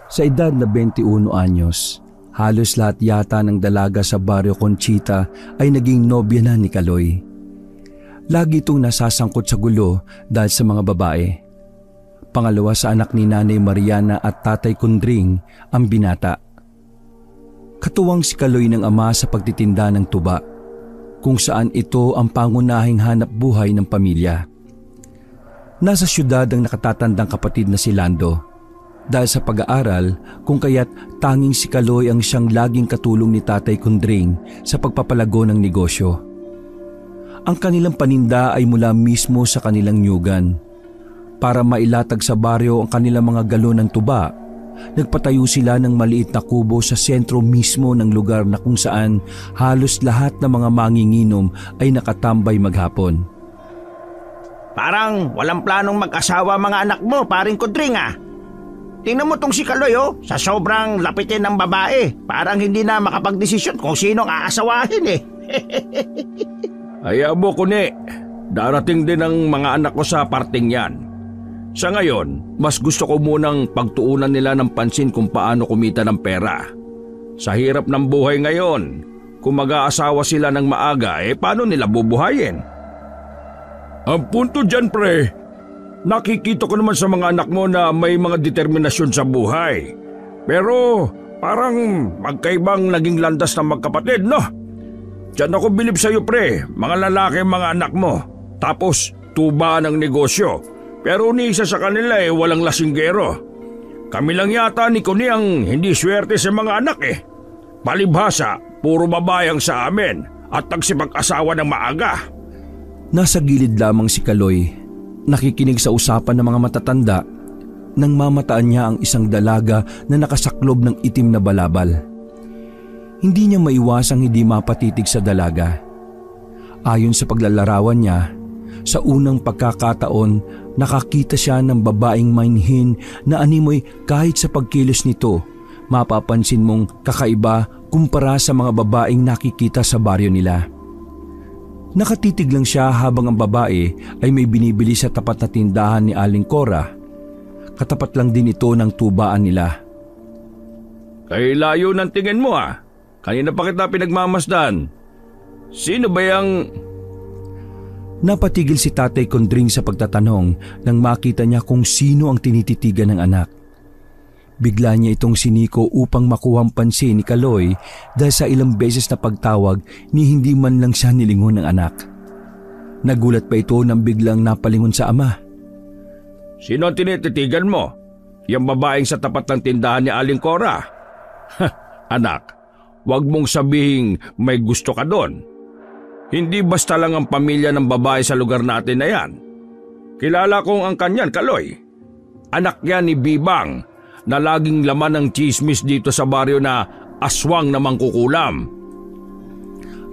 Sa edad na 21 anyos, halos lahat yata ng dalaga sa Barrio Conchita ay naging nobya na ni Kaloy. Lagi itong nasasangkot sa gulo dahil sa mga babae. Pangalawa sa anak ni Nanay Mariana at Tatay Kundring ang binata. Katuwang si Kaloy ng ama sa pagtitinda ng tuba, kung saan ito ang pangunahing hanap buhay ng pamilya. Nasa syudad ang nakatatandang kapatid na si Lando. Dahil sa pag-aaral, kung kaya't tanging si Kaloy ang siyang laging katulong ni Tatay Kundring sa pagpapalago ng negosyo. Ang kanilang paninda ay mula mismo sa kanilang nyugan. Para mailatag sa baryo ang kanilang mga galon ng tuba, nagpatayo sila ng maliit na kubo sa sentro mismo ng lugar na kung saan halos lahat ng mga manginginom ay nakatambay maghapon. Parang walang planong mag-asawa mga anak mo, paring Kundring ah. Tingnan mo tong si Kaloy sa sobrang lapitin ng babae. Parang hindi na makapagdesisyon kung sinong aasawahin eh. Hayaan mo Kuni, darating din ang mga anak ko sa parting yan. Sa ngayon, mas gusto ko munang pagtuunan nila ng pansin kung paano kumita ng pera. Sa hirap ng buhay ngayon, kung mag-aasawa sila ng maaga, paano nila bubuhayin? Ang punto dyan pre, nakikita ko naman sa mga anak mo na may mga determinasyon sa buhay. Pero parang magkaibang naging landas ng magkapatid, no? Diyan ako bilib sa'yo pre, mga lalaki mga anak mo. Tapos tuba ng negosyo. Pero ni isa sa kanila walang lasinggero. Kami lang yata ni Kuni ang hindi swerte sa mga anak Palibhasa, puro babayang sa amin at nagsipag-asawa ng maaga. Nasa gilid lamang si Kaloy, nakikinig sa usapan ng mga matatanda nang mamataan niya ang isang dalaga na nakasaklob ng itim na balabal. Hindi niya maiwasang hindi mapatitig sa dalaga. Ayon sa paglalarawan niya, sa unang pagkakataon nakakita siya ng babaeng mainhin na animoy kahit sa pagkilos nito, mapapansin mong kakaiba kumpara sa mga babaeng nakikita sa baryo nila. Nakatitig lang siya habang ang babae ay may binibili sa tapat na tindahan ni Aling Cora. Katapat lang din ito ng tubaan nila. Kay layo ng tingin mo Kanina pa kita pinagmamasdan. Sino ba yung... Napatigil si Tatay Kundring sa pagtatanong nang makita niya kung sino ang tinititigan ng anak. Bigla niya itong siniko upang makuhang pansin ni Kaloy dahil sa ilang beses na pagtawag ni hindi man lang siya nilingon ng anak. Nagulat pa ito nang biglang napalingon sa ama. Sino ang tinititigan mo? Yung babaeng sa tapat ng tindahan ni Aling Cora? Anak, huwag mong sabihing may gusto ka doon. Hindi basta lang ang pamilya ng babae sa lugar natin na yan. Kilala kong ang kanyan, Kaloy. Anak yan ni Bibang na laging laman ng chismis dito sa baryo na aswang na mangkukulam.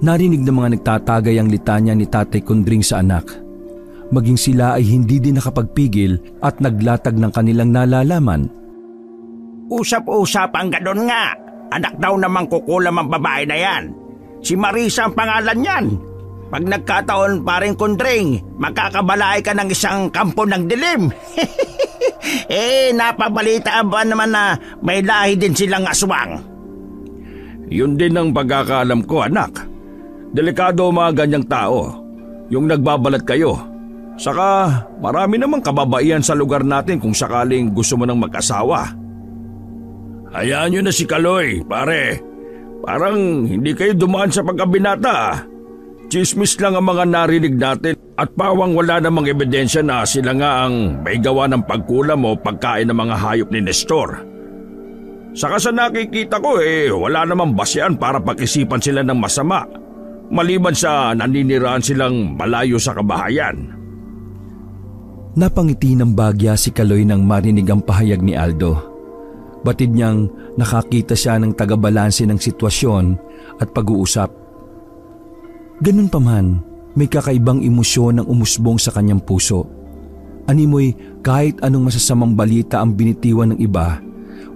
Narinig ng mga nagtatagay ang litanya ni Tatay Kundring sa anak. Maging sila ay hindi din nakapagpigil at naglatag ng kanilang nalalaman. Usap-usap ang ganon nga. Anak daw na mangkukulam ang babae na yan. Si Marisa ang pangalan niyan. Pag nagkataon paring Kundring, makakabalay ka ng isang kampo ng dilim. Napabalitaan ba naman na may lahi din silang aswang? Yun din ang pagkakaalam ko, anak. Delikado mga ganyang tao. Yung nagbabalat kayo. Saka marami namang kababaihan sa lugar natin kung sakaling gusto mo ng mag-asawa. Hayaan nyo na si Kaloy, pare. Parang hindi kayo dumaan sa pagkabinata. Chismis lang ang mga narinig natin at pawang wala namang ebidensya na sila nga ang may gawa ng pagkulam o pagkain ng mga hayop ni Nestor. Saka sa nakikita ko wala namang basehan para pag-isipan sila ng masama. Maliban sa naniniraan silang malayo sa kabahayan. Napangiti ng bagya si Kaloy nang marinig ang pahayag ni Aldo. Batid niyang nakakita siya ng tagabalanse ng sitwasyon at pag-uusap. Ganun pa man, may kakaibang emosyon ang umusbong sa kanyang puso. Animoy kahit anong masasamang balita ang binitiwan ng iba,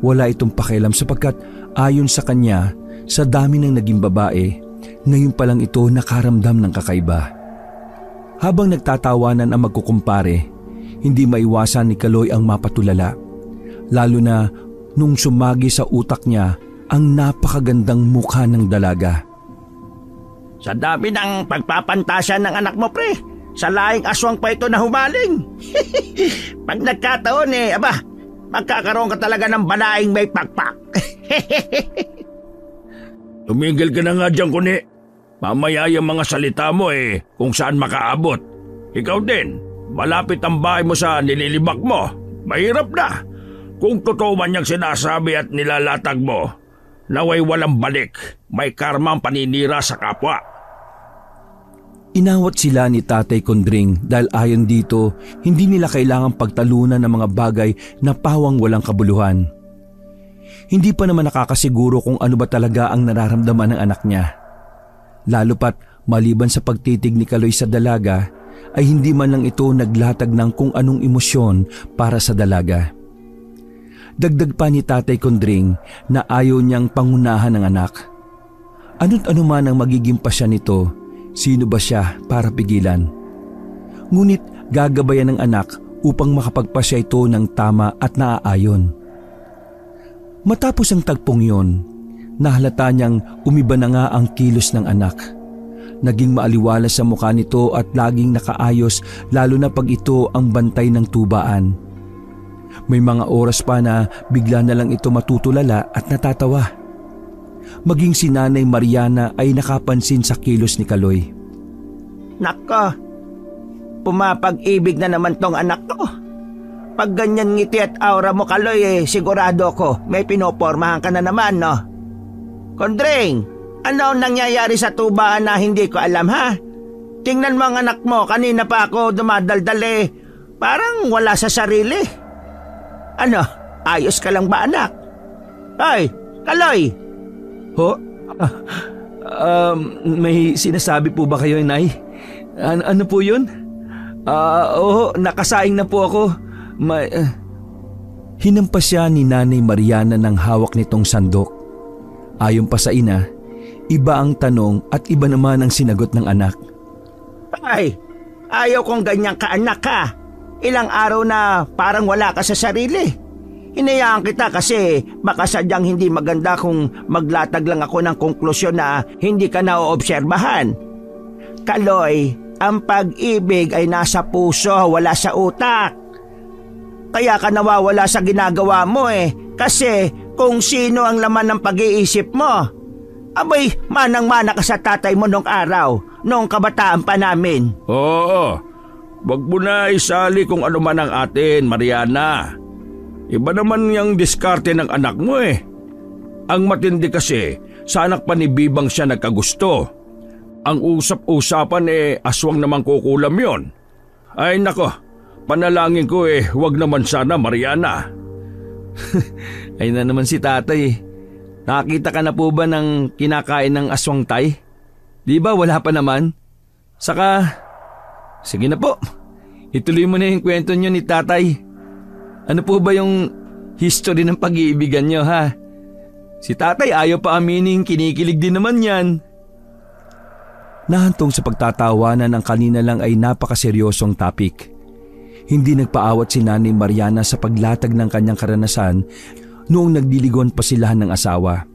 wala itong pakialam sapagkat ayon sa kanya, sa dami ng naging babae, ngayon pa lang ito nakaramdam ng kakaiba. Habang nagtatawanan ang magkukumpare, hindi maiwasan ni Kaloy ang mapatulala. Lalo na nung sumagi sa utak niya ang napakagandang mukha ng dalaga. Sa dami ng pagpapantasya ng anak mo, pre, sa laing aswang pa ito na humaling. Pag nagkataon magkakaroon ka talaga ng balaing may pakpak. Tumigil ka na nga dyan, Kuni. Mamaya yung mga salita mo kung saan makaabot. Ikaw din, malapit ang bahay mo sa nililibak mo. Mahirap na. Kung totoo man yung sinasabi at nilalatag mo, naway walang balik. May karma ang paninira sa kapwa. Inawat sila ni Tatay Kondring dahil ayon dito, hindi nila kailangang pagtalunan ng mga bagay na pawang walang kabuluhan. Hindi pa naman nakakasiguro kung ano ba talaga ang nararamdaman ng anak niya. Lalo pat maliban sa pagtitig ni Kaloy sa dalaga, ay hindi man lang ito naglatag ng kung anong emosyon para sa dalaga. Dagdag pa ni Tatay Kondring na ayaw niyang pangunahan ng anak. Ano't ano man ang magiging pasya nito, sino ba siya para pigilan? Ngunit gagabayan ng anak upang makapagpasya ito ng tama at naaayon. Matapos ang tagpong yon, nahalata niyang umiba na nga ang kilos ng anak. Naging maaliwalas sa mukha nito at laging nakaayos lalo na pag ito ang bantay ng tubaan. May mga oras pa na bigla na lang ito matutulala at natatawa. Maging si Nanay Mariana ay nakapansin sa kilos ni Kaloy. Nako, pumapag-ibig na naman tong anak ko. Pag ganyan ngiti at aura mo, Kaloy, sigurado ko may pinopormahan ka na naman, no? Kondring, ano ang nangyayari sa tubaan na hindi ko alam, ha? Tingnan mo ang anak mo, kanina pa ako dumadaldal parang wala sa sarili. Ano, ayos ka lang ba, anak? Ay, Kaloy! Ho? May sinasabi po ba kayo, Nay? Ano po yun? Oo, nakasaing na po ako. Hinampas siya ni Nanay Mariana ng hawak nitong sandok. Ayon pa sa ina, iba ang tanong at iba naman ang sinagot ng anak. Ay, ayaw kong ganyang kaanak ka. Ilang araw na parang wala ka sa sarili. Hinayaan kita kasi baka sadyang hindi maganda kung maglatag lang ako ng konklusyon na hindi ka naoobserbahan. Kaloy, ang pag-ibig ay nasa puso, wala sa utak. Kaya ka nawawala sa ginagawa mo kasi kung sino ang laman ng pag-iisip mo. Abay, manang-mana ka sa tatay mo nung araw, nung kabataan pa namin. Oo, wag mo na isali kung ano man ang atin, Mariana. Iba naman yung diskarte ng anak mo Ang matindi kasi, sa anak pa ni Bibang siya nagkagusto. Ang usap-usapan aswang namang kukulam yon. Ay nako, panalangin ko wag naman sana, Mariana. Ay na naman si tatay. Nakakita ka na po ba ng kinakain ng aswang, tay? Di ba wala pa naman? Saka, sige na po. Ituloy mo na yung kwento nyo ni tatay. Ano po ba yung history ng pag-iibigan nyo, ha? Si tatay ayaw pa aminin, kinikilig din naman yan. Nahantong sa pagtatawanan ng kanina lang ay napakaseryosong topic. Hindi nagpaawat si Nanay Mariana sa paglatag ng kanyang karanasan noong nagdiligon pa sila ng asawa.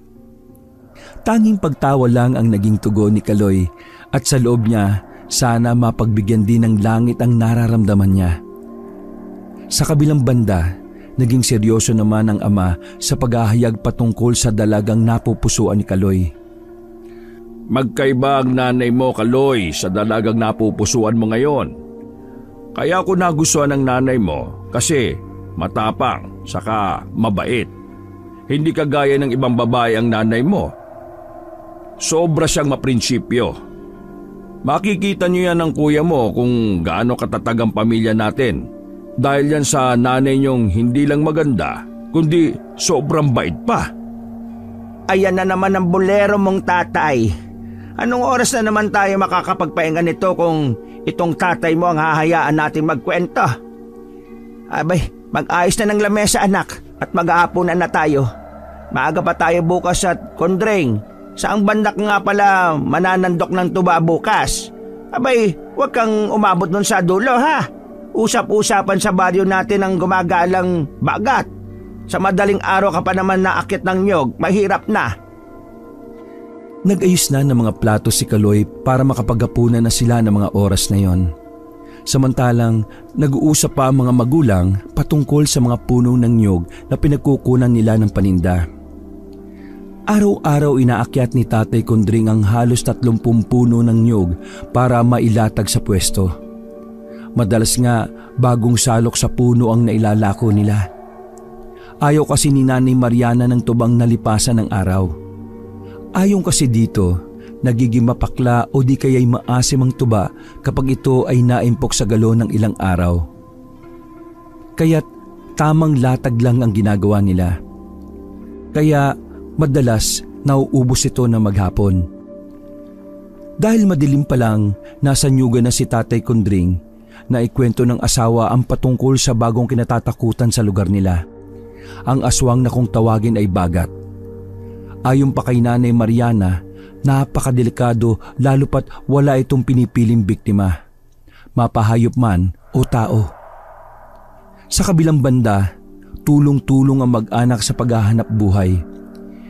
Tanging pagtawa lang ang naging tugon ni Kaloy at sa loob niya sana mapagbigyan din ng langit ang nararamdaman niya. Sa kabilang banda, naging seryoso naman ang ama sa paghahayag patungkol sa dalagang napupusuan ni Kaloy. Magkaiba ang nanay mo, Kaloy, sa dalagang napupusuan mo ngayon. Kaya ako nagustuhan ng nanay mo kasi matapang, saka mabait. Hindi kagaya ng ibang babae ang nanay mo. Sobra siyang maprinsipyo. Makikita niyo yan ng kuya mo kung gaano katatag ang pamilya natin. Dahil yan sa nanay niyong hindi lang maganda, kundi sobrang bait pa. Ayan na naman ang bolero mong tatay. Anong oras na naman tayo makakapagpahinga nito kung itong tatay mo ang hahayaan natin magkwento? Abay, mag-ayos na ng lamesa, anak, at mag-aapunan na tayo. Maaga pa tayo bukas at Kondring. Saang banda ka nga pala mananandok ng tuba bukas? Abay, huwag kang umabot nun sa dulo, ha? Usap-usapan sa baryo natin ang gumagalang bagat. Sa madaling araw ka pa naman naakyat ng niyog, mahirap na. Nag-ayos na ng mga plato si Kaloy para makapaghapunan na sila ng mga oras na yon. Samantalang nag-uusap pa ang mga magulang patungkol sa mga puno ng niyog na pinagkukunan nila ng paninda. Araw-araw inaakyat ni Tatay Kondring ang halos 30 puno ng niyog para mailatag sa pwesto. Madalas nga bagong salok sa puno ang nailalako nila. Ayaw kasi ni Nanay Mariana ng tubang nalipasan ng araw. Ayon kasi dito, nagiging mapakla o di kaya'y maasim ang tuba kapag ito ay naimpok sa galon ng ilang araw. Kaya't tamang latag lang ang ginagawa nila. Kaya madalas nauubos ito na maghapon. Dahil madilim pa lang, nasa nyuga na si Tatay Kondring na ikwento ng asawa ang patungkol sa bagong kinatatakutan sa lugar nila. Ang aswang na kung tawagin ay bagat. Ayon pa kay Nanay Mariana, napakadelikado lalo pat wala itong pinipiling biktima, mapahayop man o tao. Sa kabilang banda, tulong-tulong ang mag-anak sa paghahanap buhay.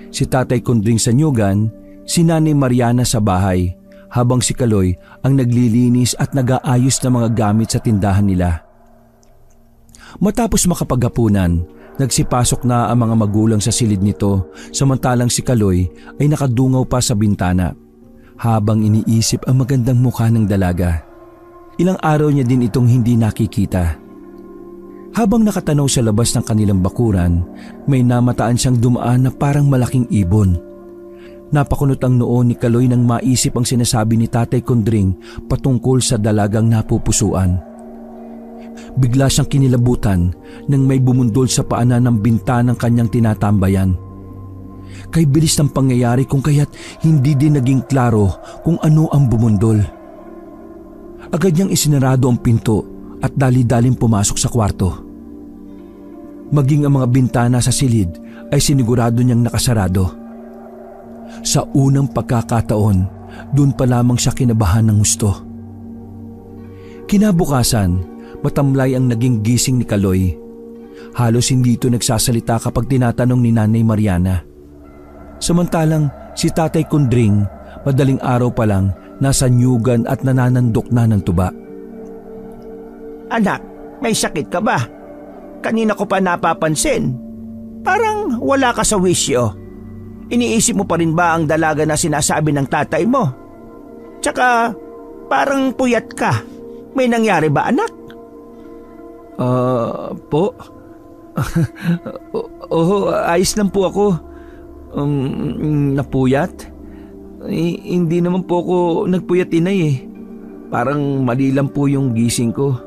Si Tatay Kondring sa nyugan, si Nanay Mariana sa bahay, habang si Kaloy ang naglilinis at nag-aayos ng mga gamit sa tindahan nila. Matapos makapaghapunan, nagsipasok na ang mga magulang sa silid nito, samantalang si Kaloy ay nakadungaw pa sa bintana habang iniisip ang magandang mukha ng dalaga. Ilang araw niya din itong hindi nakikita. Habang nakatanaw sa labas ng kanilang bakuran, may namataan siyang dumaan na parang malaking ibon. Napakunot ang noo ni Kaloy nang maisip ang sinasabi ni Tatay Kondring patungkol sa dalagang napupusuan. Bigla siyang kinilabutan nang may bumundol sa paanan ng bintanang kanyang tinatambayan. Kay bilis ng pangyayari kung kaya't hindi din naging klaro kung ano ang bumundol. Agad niyang isinarado ang pinto at dali-daling pumasok sa kwarto. Maging ang mga bintana sa silid ay sinigurado niyang nakasarado. Sa unang pagkakataon, doon pa lamang siya kinabahan ng husto. Kinabukasan, matamlay ang naging gising ni Kaloy. Halos hindi ito nagsasalita kapag tinatanong ni Nanay Mariana. Samantalang si Tatay Kondring, madaling araw pa lang, nasa nyugan at nananandok na ng tuba. Anak, may sakit ka ba? Kanina ko pa napapansin. Parang wala ka sa wisyo. Iniisip mo pa rin ba ang dalaga na sinasabi ng tatay mo? Tsaka parang puyat ka. May nangyari ba, anak? Po? Ayos lang po ako. Napuyat? Hindi naman po ako nagpuyat, inay eh. Parang mali lang po yung gising ko.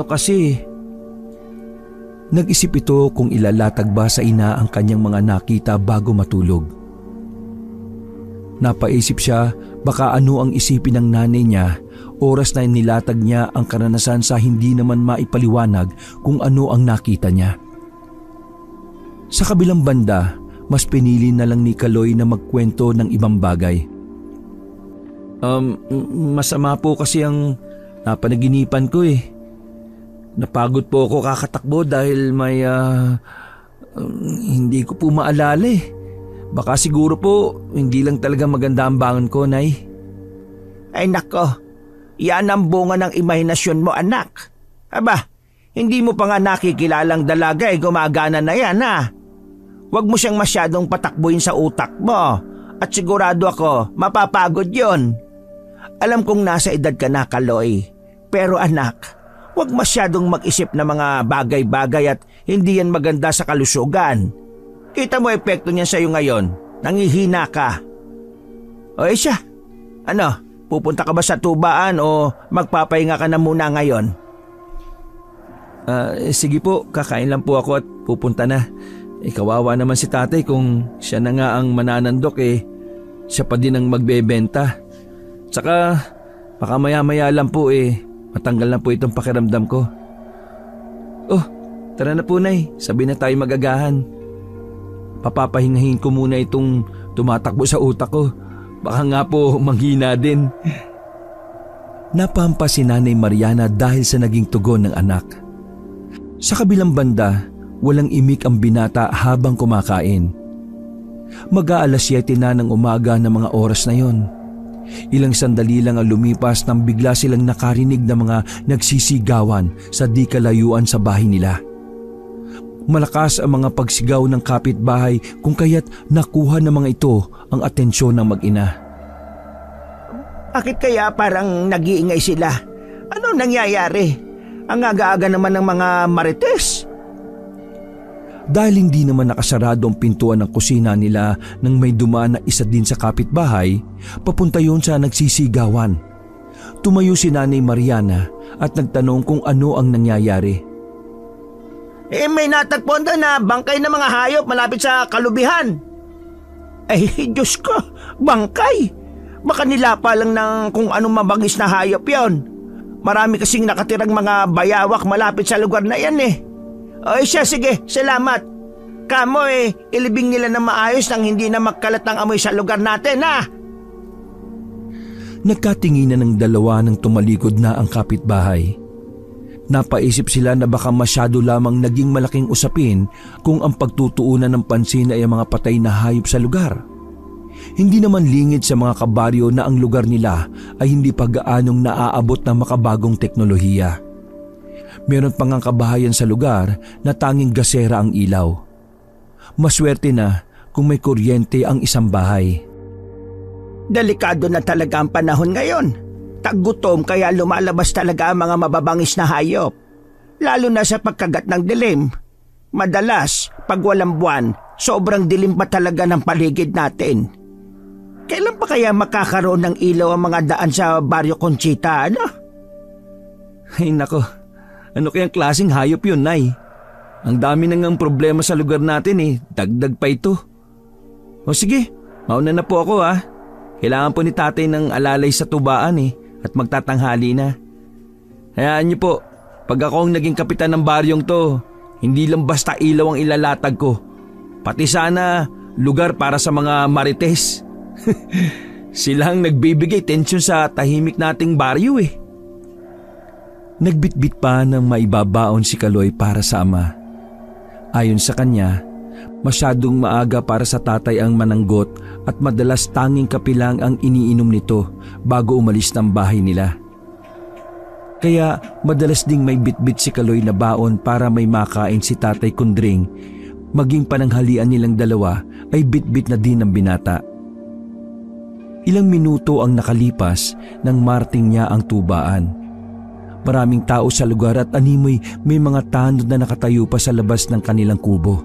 Kasi... Nag-isip ito kung ilalatag ba sa ina ang kanyang mga nakita bago matulog. Napaisip siya baka ano ang isipin ng nanay niya oras na nilatag niya ang karanasan sa hindi naman maipaliwanag kung ano ang nakita niya. Sa kabilang banda, mas pinili na lang ni Kaloy na magkwento ng ibang bagay. Masama po kasi ang napanaginipan ko eh. Napagod po ako kakatakbo dahil may hindi ko po maalala eh. Baka siguro po hindi lang talaga maganda ang bangon ko, Nay. Ay nako, yan ang bunga ng imahinasyon mo, anak. Aba, hindi mo pa nga nakikilalang dalaga eh, gumagana na yan ha. Huwag mo siyang masyadong patakbuhin sa utak mo at sigurado ako mapapagod yon. Alam kong nasa edad ka na, Kaloy, pero anak, huwag masyadong mag-isip na mga bagay-bagay at hindi yan maganda sa kalusugan. Kita mo epekto niyan sa'yo ngayon. Nangihina ka. O siya, pupunta ka ba sa tubaan o magpapahinga ka na muna ngayon? Sige po, kakain lang po ako at pupunta na. Kawawa naman si tatay kung siya na nga ang mananandok siya pa din ang magbebenta. Tsaka baka maya-maya lang po matanggal na po itong pakiramdam ko. Oh, tara na po, Nay. Sabi na tayo magagahan. Papapahingahin ko muna itong tumatakbo sa utak ko. Baka nga po manghina din. Napampa si Nanay Mariana dahil sa naging tugon ng anak. Sa kabilang banda, walang imik ang binata habang kumakain. Mag-aalas 7 na ng umaga ng mga oras na yon. Ilang sandali lang ang lumipas nang bigla silang nakarinig ng mga nagsisigawan sa di kalayuan sa bahay nila. Malakas ang mga pagsigaw ng kapitbahay kung kaya't nakuha ng mga ito ang atensyon ng mag-ina. Bakit kaya parang nag-iingay sila? Ano nangyayari? Ang aga-aga naman ng mga marites. Dahil hindi naman nakasarado ang pintuan ng kusina nila nang may dumaan na isa din sa kapitbahay, papunta yon sa nagsisigawan. Tumayo si Nanay Mariana at nagtanong kung ano ang nangyayari. May natagpuan doon na bangkay ng mga hayop malapit sa kalubihan. Ay, Diyos ko, bangkay? Baka nilapa lang ng kung anong mabangis na hayop yon. Marami kasing nakatirang mga bayawak malapit sa lugar na yan eh. Ay siya, sige, salamat. Kamo ilibing nila na maayos nang hindi na magkalat ang amoy sa lugar natin, ha? Nagkatinginan ng dalawa nang tumalikod na ang kapitbahay. Napaisip sila na baka masyado lamang naging malaking usapin kung ang pagtutuunan ng pansin ay ang mga patay na hayop sa lugar. Hindi naman lingid sa mga kabaryo na ang lugar nila ay hindi pa gaanong naaabot ng makabagong teknolohiya. Meron pang ang kabahayan sa lugar na tanging gasera ang ilaw. Maswerte na kung may kuryente ang isang bahay. Delikado na talaga ang panahon ngayon. Taggutom kaya lumalabas talaga ang mga mababangis na hayop. Lalo na sa pagkagat ng dilim. Madalas, pag walang buwan, sobrang dilim pa talaga ng paligid natin. Kailan pa kaya makakaroon ng ilaw ang mga daan sa Barrio Conchita, ano? Ay nako, ano kayang klaseng hayop yun, Nay? Ang dami nang problema sa lugar natin dagdag pa ito. O sige, mauna na po ako ha. Kailangan po ni tatay ng alalay sa tubaan at magtatanghali na. Hayaan niyo po, pag ako ang naging kapitan ng baryong to, hindi lang basta ilaw ang ilalatag ko. Pati sana lugar para sa mga marites. Silang nagbibigay tensyon sa tahimik nating baryo Nagbitbit pa ng maibabaon si Kaloy para sa ama. Ayon sa kanya, masyadong maaga para sa tatay ang mananggot at madalas tanging kape lang ang iniinom nito bago umalis ng bahay nila. Kaya madalas ding may bitbit si Kaloy na baon para may makain si Tatay Kundring, maging pananghalian nilang dalawa ay bitbit na din ng binata. Ilang minuto ang nakalipas nang marting niya ang tubaan. Maraming tao sa lugar at animoy may mga tanod na nakatayo pa sa labas ng kanilang kubo.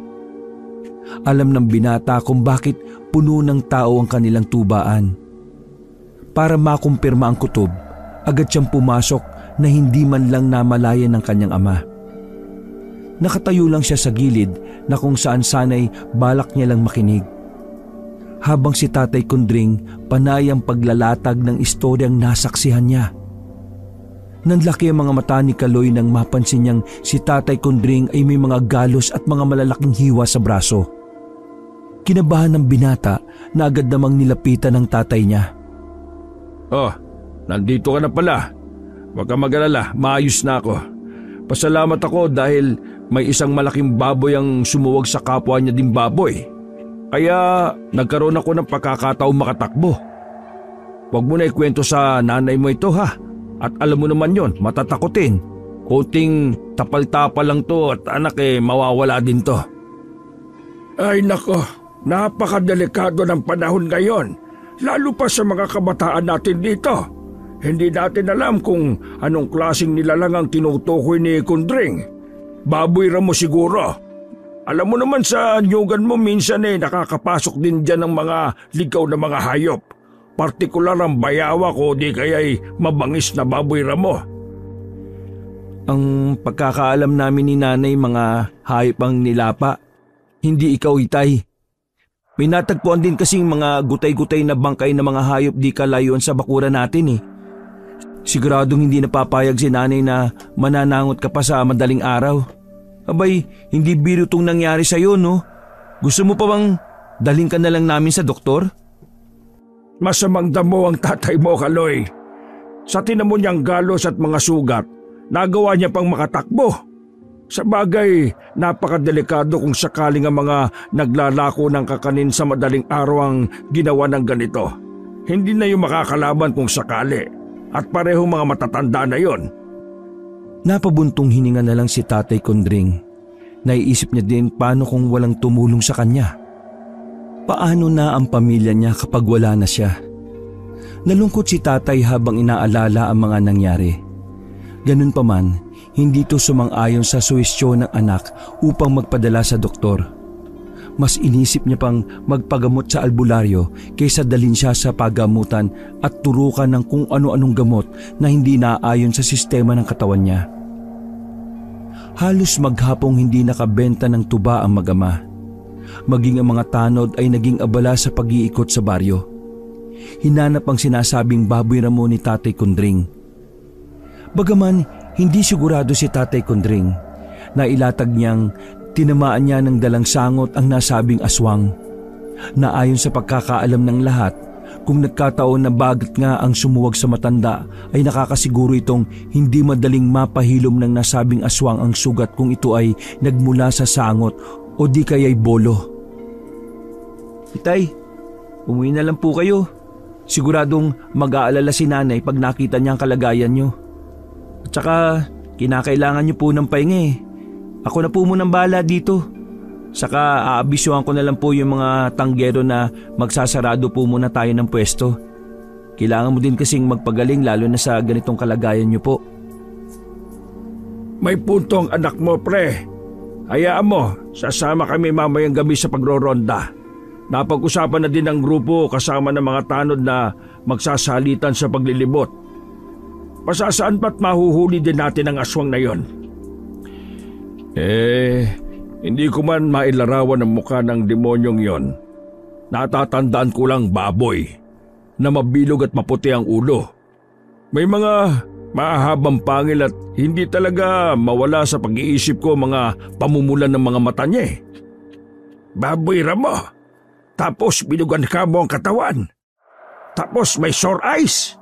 Alam ng binata kung bakit puno ng tao ang kanilang tubaan. Para makumpirma ang kutob, agad siyang pumasok na hindi man lang namalayan ng kanyang ama. Nakatayo lang siya sa gilid na kung saan sanay balak niya lang makinig. Habang si Tatay Kundring panay ang paglalatag ng istoryang nasaksihan niya. Nanlaki ang mga mata ni Kaloy nang mapansin niyang si Tatay Kundring ay may mga galos at mga malalaking hiwa sa braso. Kinabahan ng binata na agad namang nilapitan ng tatay niya. Oh, nandito ka na pala. Huwag kang mag-alala, maayos na ako. Pasalamat ako dahil may isang malaking baboy ang sumuwag sa kapwa niya ding baboy. Kaya nagkaroon ako ng pagkakataong makatakbo. Huwag mo na ikwento sa nanay mo ito ha. At alam mo naman yon, matatakotin. Kunting tapal-tapal lang to at anak mawawala din to. Ay nako, napakadelikado ng panahon ngayon. Lalo pa sa mga kabataan natin dito. Hindi natin alam kung anong klaseng nilalang ang tinutukoy ni Kundring. Baboy ramo siguro. Alam mo naman sa nyugan mo minsan nakakapasok din dyan ng mga ligaw na mga hayop. Partikular ang bayawak o di kaya'y mabangis na baboy ramo. Ang pagkakaalam namin ni nanay mga hayop ang nilapa. Hindi ikaw, Itay. May natagpuan din kasing mga gutay-gutay na bangkay na mga hayop di kalayuan sa bakuran natin Siguradong hindi napapayag si nanay na mananangot ka pa sa madaling araw. Abay, hindi biro tong nangyari sa'yo, no? Gusto mo pa bang daling ka na lang namin sa doktor? Masamang damo ang tatay mo, Kaloy. Sa tinamo niyang galos at mga sugat, nagawa niya pang makatakbo. Sa bagay, napakadelikado kung sakaling ang mga naglalako ng kakanin sa madaling araw ang ginawa ng ganito. Hindi na yung makakalaban kung sakali at parehong mga matatanda na yon. Napabuntong hininga na lang si Tatay Kondring. Naiisip niya din paano kung walang tumulong sa kanya. Paano na ang pamilya niya kapag wala na siya? Nalungkot si tatay habang inaalala ang mga nangyari. Ganun pa man, hindi ito sumang-ayon sa suwestyon ng anak upang magpadala sa doktor. Mas inisip niya pang magpagamot sa albularyo kaysa dalhin siya sa pagamutan at turukan ng kung ano-anong gamot na hindi naaayon sa sistema ng katawan niya. Halos maghapong hindi nakabenta ng tuba ang mag-ama. Maging ang mga tanod ay naging abala sa pag-iikot sa baryo. Hinanap ang sinasabing baboy ramo ni Tatay Kondring. Bagaman hindi sigurado si Tatay Kondring, nailatag niyang tinamaan niya ng dalang sangot ang nasabing aswang, na ayon sa pagkakaalam ng lahat, kung nagkataon na bagat nga ang sumuwag sa matanda ay nakakasiguro itong hindi madaling mapahilom ng nasabing aswang ang sugat kung ito ay nagmula sa sangot o di kaya'y bolo. Itay, umuwi na lang po kayo. Siguradong mag-aalala si nanay pag nakita niya ang kalagayan niyo. At saka kinakailangan niyo po ng pahinga eh. Ako na po munang bahala dito. Saka aabisyuhan ko na lang po yung mga tanggero na magsasarado po muna tayo ng pwesto. Kailangan mo din kasing magpagaling lalo na sa ganitong kalagayan niyo po. May punto ang anak mo, pre. Hayaan mo, sasama kami mamayang gabi sa pagroronda. Napag-usapan na din ng grupo kasama ng mga tanod na magsasalitan sa paglilibot. Pasasaan ba't mahuhuli din natin ang aswang na yon? Hindi ko man mailarawan ang mukha ng demonyong yon. Natatandaan ko lang baboy, na mabilog at maputi ang ulo. May mga mahahabang pangil at hindi talaga mawala sa pag-iisip ko mga pamumulan ng mga mata niya eh. Baboy ramo, tapos bilugan ka mo ang katawan. Tapos may sore eyes.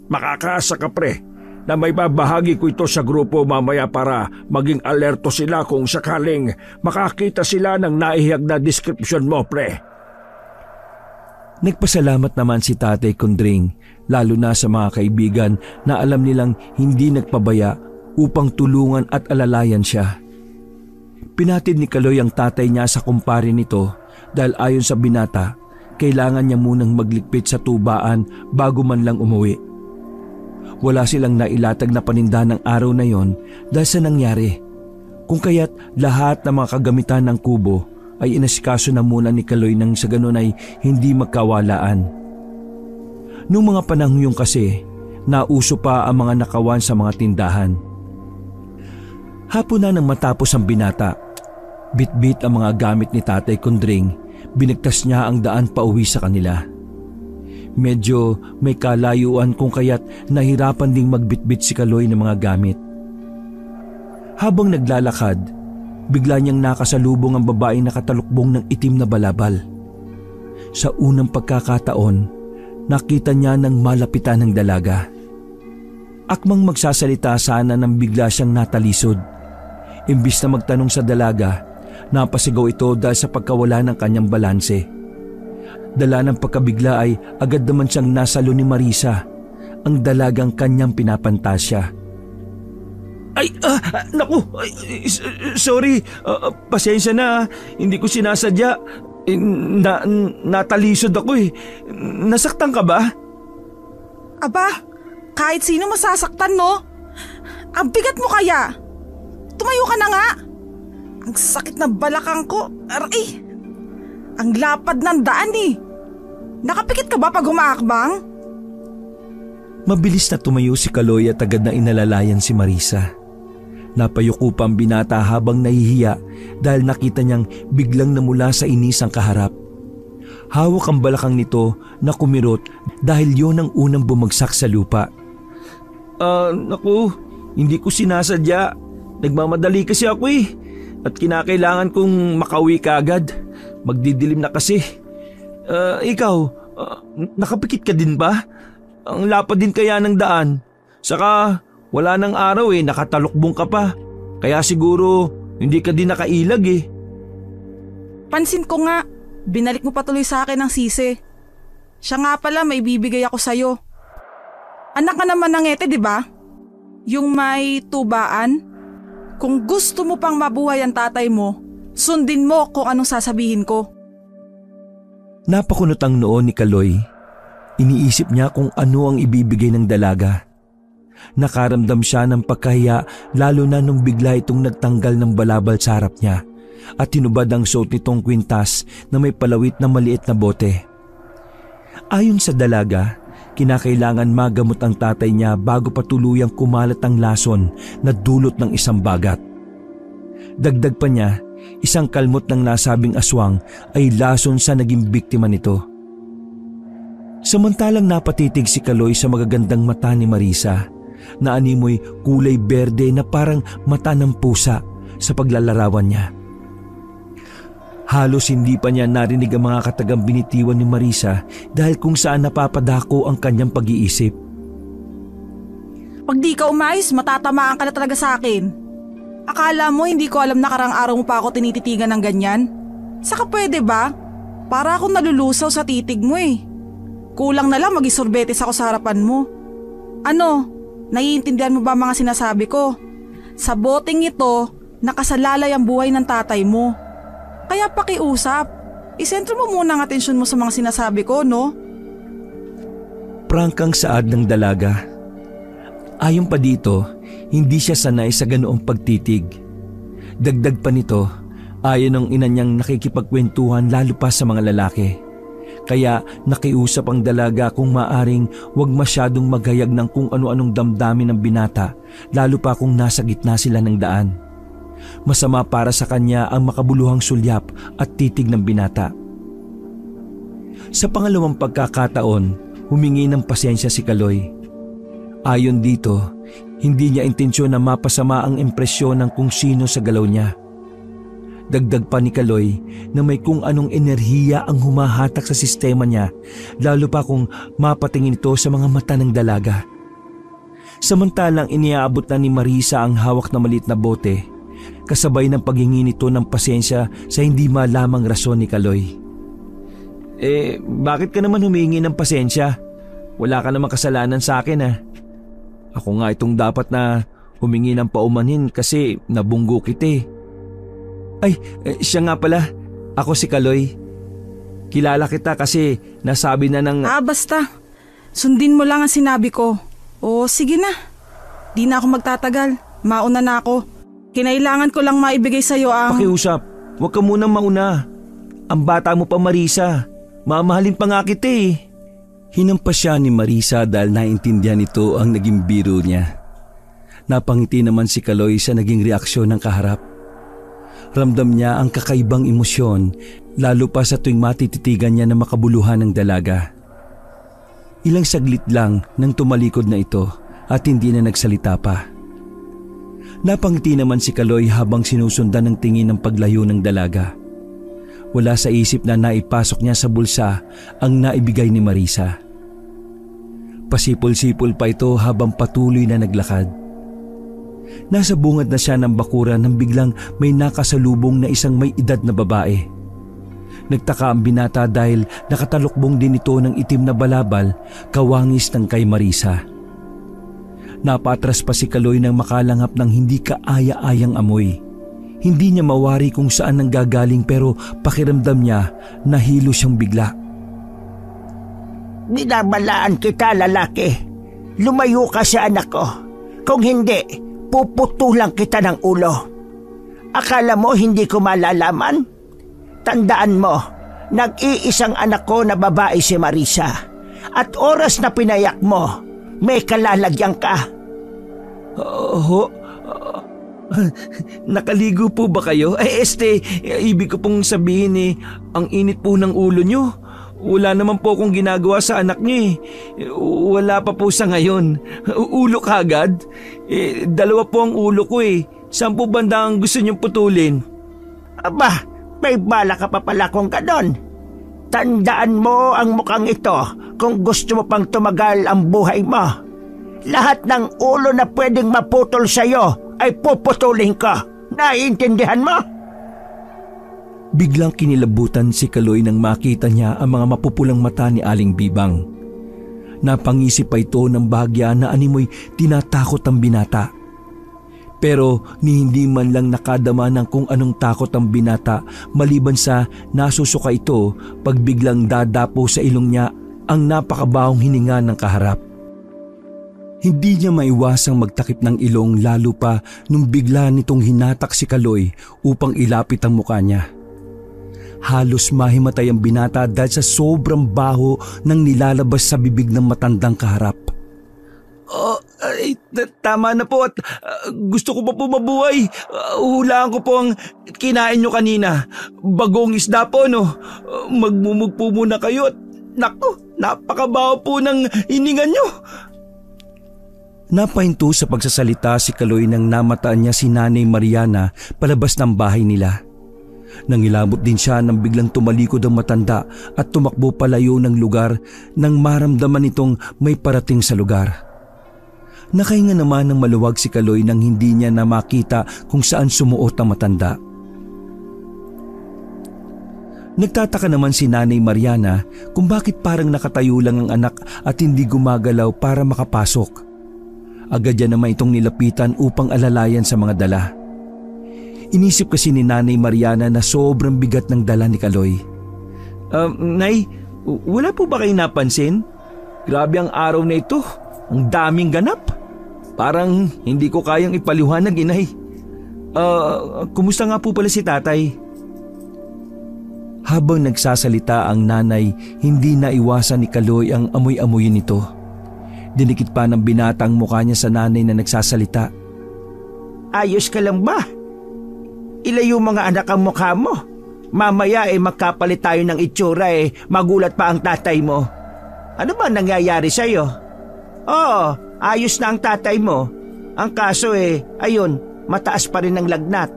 Makakaasa ka pre na may babahagi ko ito sa grupo mamaya para maging alerto sila kung sakaling makakita sila ng naihiyag na description mo, pre. Nagpasalamat naman si Tatay Kondring lalo na sa mga kaibigan na alam nilang hindi nagpabaya upang tulungan at alalayan siya. Pinatid ni Kaloy ang tatay niya sa kumpare nito dahil ayon sa binata, kailangan niya munang magligpit sa tubaan bago man lang umuwi. Wala silang nailatag na paninda ng araw na yon dahil sa nangyari. Kung kaya't lahat ng mga kagamitan ng kubo ay inasikaso na muna ni Kaloy nang sa ganun ay hindi magkawalaan. Noong mga panahon yung kasi, nauso pa ang mga nakawan sa mga tindahan. Hapon na nang matapos ang binata, bit-bit ang mga gamit ni Tatay Kondring, binigtas niya ang daan pauwi sa kanila. Medyo may kalayuan kung kaya't nahirapan ding magbitbit si Kaloy ng mga gamit. Habang naglalakad, bigla niyang nakasalubong ang babaeng nakatalukbong ng itim na balabal. Sa unang pagkakataon, nakita niya ng malapitan ng dalaga. Akmang magsasalita sana nang bigla siyang natalisod. Imbis na magtanong sa dalaga, napasigaw ito dahil sa pagkawala ng kanyang balanse. Dala ng pagkabigla ay agad naman siyang nasalo ni Marisa, ang dalagang kanyang pinapantasya. Naku! Sorry! Pasensya na, hindi ko sinasadya. Natalisod ako eh. Nasaktan ka ba? Aba, kahit sino masasaktan no? Ang bigat mo kaya! Tumayo ka na nga! Ang sakit na balakang ko. Aray! Ang lapad ng daan eh. Nakapikit ka ba pag humaakbang? Mabilis na tumayo si Kaloy at agad na inalalayan si Marisa. Napayuko pa ang binata habang nahihiya dahil nakita niyang biglang namula sa inis ang kaharap. Hawak ang balakang nito na kumirot dahil yon ang unang bumagsak sa lupa. Naku, hindi ko sinasadya. Nagmamadali kasi ako eh. At kinakailangan kong makauwi kaagad. Magdidilim na kasi. Ikaw, nakapikit ka din ba? Ang lapad din kaya ng daan. Saka wala nang araw eh, nakatalukbong ka pa. Kaya siguro hindi ka din nakailag eh. Pansin ko nga, binalik mo pa tuloy sa akin ang sisi. Siya nga pala, may bibigay ako sa'yo. Anak ka naman ng Ete, di ba? Yung may tubaan. Kung gusto mo pang mabuhay ang tatay mo, sundin mo kung anong sasabihin ko. Napakunot ang noo ni Kaloy. Iniisip niya kung ano ang ibibigay ng dalaga. Nakaramdam siya ng pagkahiya lalo na nung bigla itong nagtanggal ng balabal sa harap niya at tinubad ang suot nitong kwintas na may palawit na maliit na bote. Ayon sa dalaga, kinakailangan magamot ang tatay niya bago pa tuluyang kumalat ang lason na dulot ng isang bagat. Dagdag pa niya, isang kalmot ng nasabing aswang ay lason sa naging biktima nito. Samantalang napatitig si Kaloy sa magagandang mata ni Marisa na animoy kulay berde na parang mata ng pusa sa paglalarawan niya. Halos hindi pa niya narinig ang mga katagang binitiwan ni Marisa dahil kung saan napapadako ang kanyang pag-iisip. Pag di ka umayos, matatamaan ka na talaga sa akin. Akala mo hindi ko alam na karang araw mo pa ako tinititigan ng ganyan? Saka pwede ba? Para akong nalulusaw sa titig mo eh. Kulang na lang mag-isorbetes ako sa harapan mo. Ano? Naiintindihan mo ba mga sinasabi ko? Sa boteng ito, nakasalalay ang buhay ng tatay mo. Kaya pakiusap, isentro mo muna ang atensyon mo sa mga sinasabi ko, no? Prangkang saad ng dalaga. Ayon pa dito, hindi siya sanay sa ganoong pagtitig. Dagdag pa nito, ayon ng ina niyang nakikipagkwentuhan lalo pa sa mga lalaki. Kaya nakiusap ang dalaga kung maaring huwag masyadong maghayag ng kung ano-anong damdamin ng binata, lalo pa kung nasa gitna sila ng daan. Masama para sa kanya ang makabuluhang sulyap at titig ng binata. Sa pangalawang pagkakataon, humingi ng pasensya si Kaloy. Ayon dito, hindi niya intensyon na mapasama ang impresyon ng kung sino sa galaw niya. Dagdag pa ni Kaloy na may kung anong enerhiya ang humahatak sa sistema niya, lalo pa kung mapatingin ito sa mga mata ng dalaga. Samantalang iniaabot na ni Marisa ang hawak na maliit na bote, kasabay ng paghingi nito ng pasensya sa hindi malamang rason ni Kaloy. Bakit ka naman humingi ng pasensya? Wala ka namang kasalanan sa akin ah. Ako nga itong dapat na humingi ng paumanhin kasi nabunggo kita eh. Ay, siya nga pala. Ako si Kaloy. Kilala kita kasi nasabi na ng… Basta. Sundin mo lang ang sinabi ko. O sige na. Di na ako magtatagal. Mauna na ako. Kinailangan ko lang maibigay sa'yo ang… Pakiusap. Huwag ka munang mauna. Ang bata mo pa, Marisa. Mamahalin pa nga kita eh. Hinampas siya ni Marisa dahil naintindihan nito ang naging biro niya. Napangiti naman si Kaloy sa naging reaksyon ng kaharap. Ramdam niya ang kakaibang emosyon, lalo pa sa tuwing matititigan niya na makabuluhan ng dalaga. Ilang saglit lang nang tumalikod na ito at hindi na nagsalita pa. Napangiti naman si Kaloy habang sinusundan ng tingin ng paglayo ng dalaga. Wala sa isip na naipasok niya sa bulsa ang naibigay ni Marisa. Pasipol-sipol pa ito habang patuloy na naglakad. Nasa bungad na siya ng bakuran nang biglang may nakasalubong na isang may edad na babae. Nagtaka ang binata dahil nakatalukbong din ito ng itim na balabal, kawangis ng kay Marisa. Napatras pa si Kaloy nang makalanghap ng hindi kaaya-ayang amoy. Hindi niya mawari kung saan nanggagaling pero pakiramdam niya nahilo siyang bigla. Binabalaan kita, lalaki. Lumayo ka sa anak ko. Kung hindi, puputulan kita ng ulo. Akala mo hindi ko malalaman? Tandaan mo, nag-iisang anak ko na babae si Marisa. At oras na pinayak mo, may kalalagyan ka. Nakaligo po ba kayo? Ibig ko pong sabihin ang init po ng ulo nyo. Wala naman po akong ginagawa sa anak niyo eh. Wala pa po sa ngayon. Ulo kagad? Dalawa po ang ulo ko eh. Saan po banda ang gusto niyong putulin? Aba, may bala ka pa pala kung ganon. Tandaan mo ang mukhang ito kung gusto mo pang tumagal ang buhay mo. Lahat ng ulo na pwedeng maputol sa'yo ay puputulin ko. Naiintindihan mo? Biglang kinilabutan si Kaloy nang makita niya ang mga mapupulang mata ni Aling Bibang. Napangisip pa ito ng bahagya na animoy tinatakot ang binata. Pero ni hindi man lang nakadama ng kung anong takot ang binata maliban sa nasusuka ito pag biglang dadapo sa ilong niya ang napakabahong hininga ng kaharap. Hindi niya maiwasang magtakip ng ilong lalo pa nung bigla nitong hinatak si Kaloy upang ilapit ang mukha niya. Halos mahimatay ang binata dahil sa sobrang baho ng nilalabas sa bibig ng matandang kaharap. Tama na po at gusto ko pa po mabuhay. Hulaan ko po ang kinain nyo kanina. Bagong isda po, no? Magmumug po muna kayo at naku, napakabaho po ng hininga nyo. Napahinto sa pagsasalita si Kaloy nang namataan niya si Nanay Mariana palabas ng bahay nila. Nangilabot din siya nang biglang tumalikod ang matanda at tumakbo palayo ng lugar nang maramdaman nitong may parating sa lugar. Nakahinga naman ng maluwag si Kaloy nang hindi niya na makita kung saan sumuot ang matanda. Nagtataka naman si Nanay Mariana kung bakit parang nakatayo lang ang anak at hindi gumagalaw para makapasok. Agad niya naman itong nilapitan upang alalayan sa mga dala. Inisip kasi ni Nanay Mariana na sobrang bigat ng dala ni Kaloy. Nay, wala po ba kayong napansin? Grabe ang araw na ito. Ang daming ganap. Parang hindi ko kayang ipaliwanag, Inay. Kumusta nga po pala si Tatay? Habang nagsasalita ang nanay, hindi naiwasan ni Kaloy ang amoy-amoyin nito. Dinikit pa ng binata ang mukha niya sa nanay na nagsasalita. Ayos ka lang ba? Ilayo mga anak ang mukha mo. Mamaya magkapalit tayo ng itsura magulat pa ang tatay mo. Ano ba nangyayari sa'yo? Oo, ayos na ang tatay mo. Ang kaso ayun, mataas pa rin ang lagnat.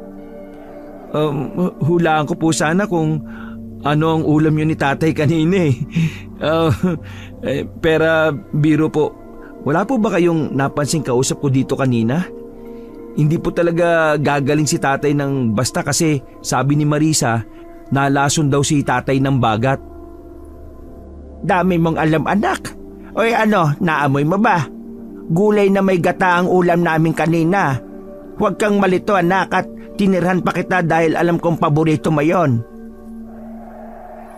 Hulaan ko po sana kung ano ang ulam yun ni tatay kanina Pera biro po. Wala po ba kayong napansing kausap ko dito kanina? Hindi po talaga gagaling si tatay ng basta kasi sabi ni Marisa, nalason daw si tatay ng bagat. Dami mong alam, anak. O naamoy mo ba? Gulay na may gata ang ulam namin kanina. Huwag kang malito, anak, at tinirhan pa kita dahil alam kong paborito mo yon.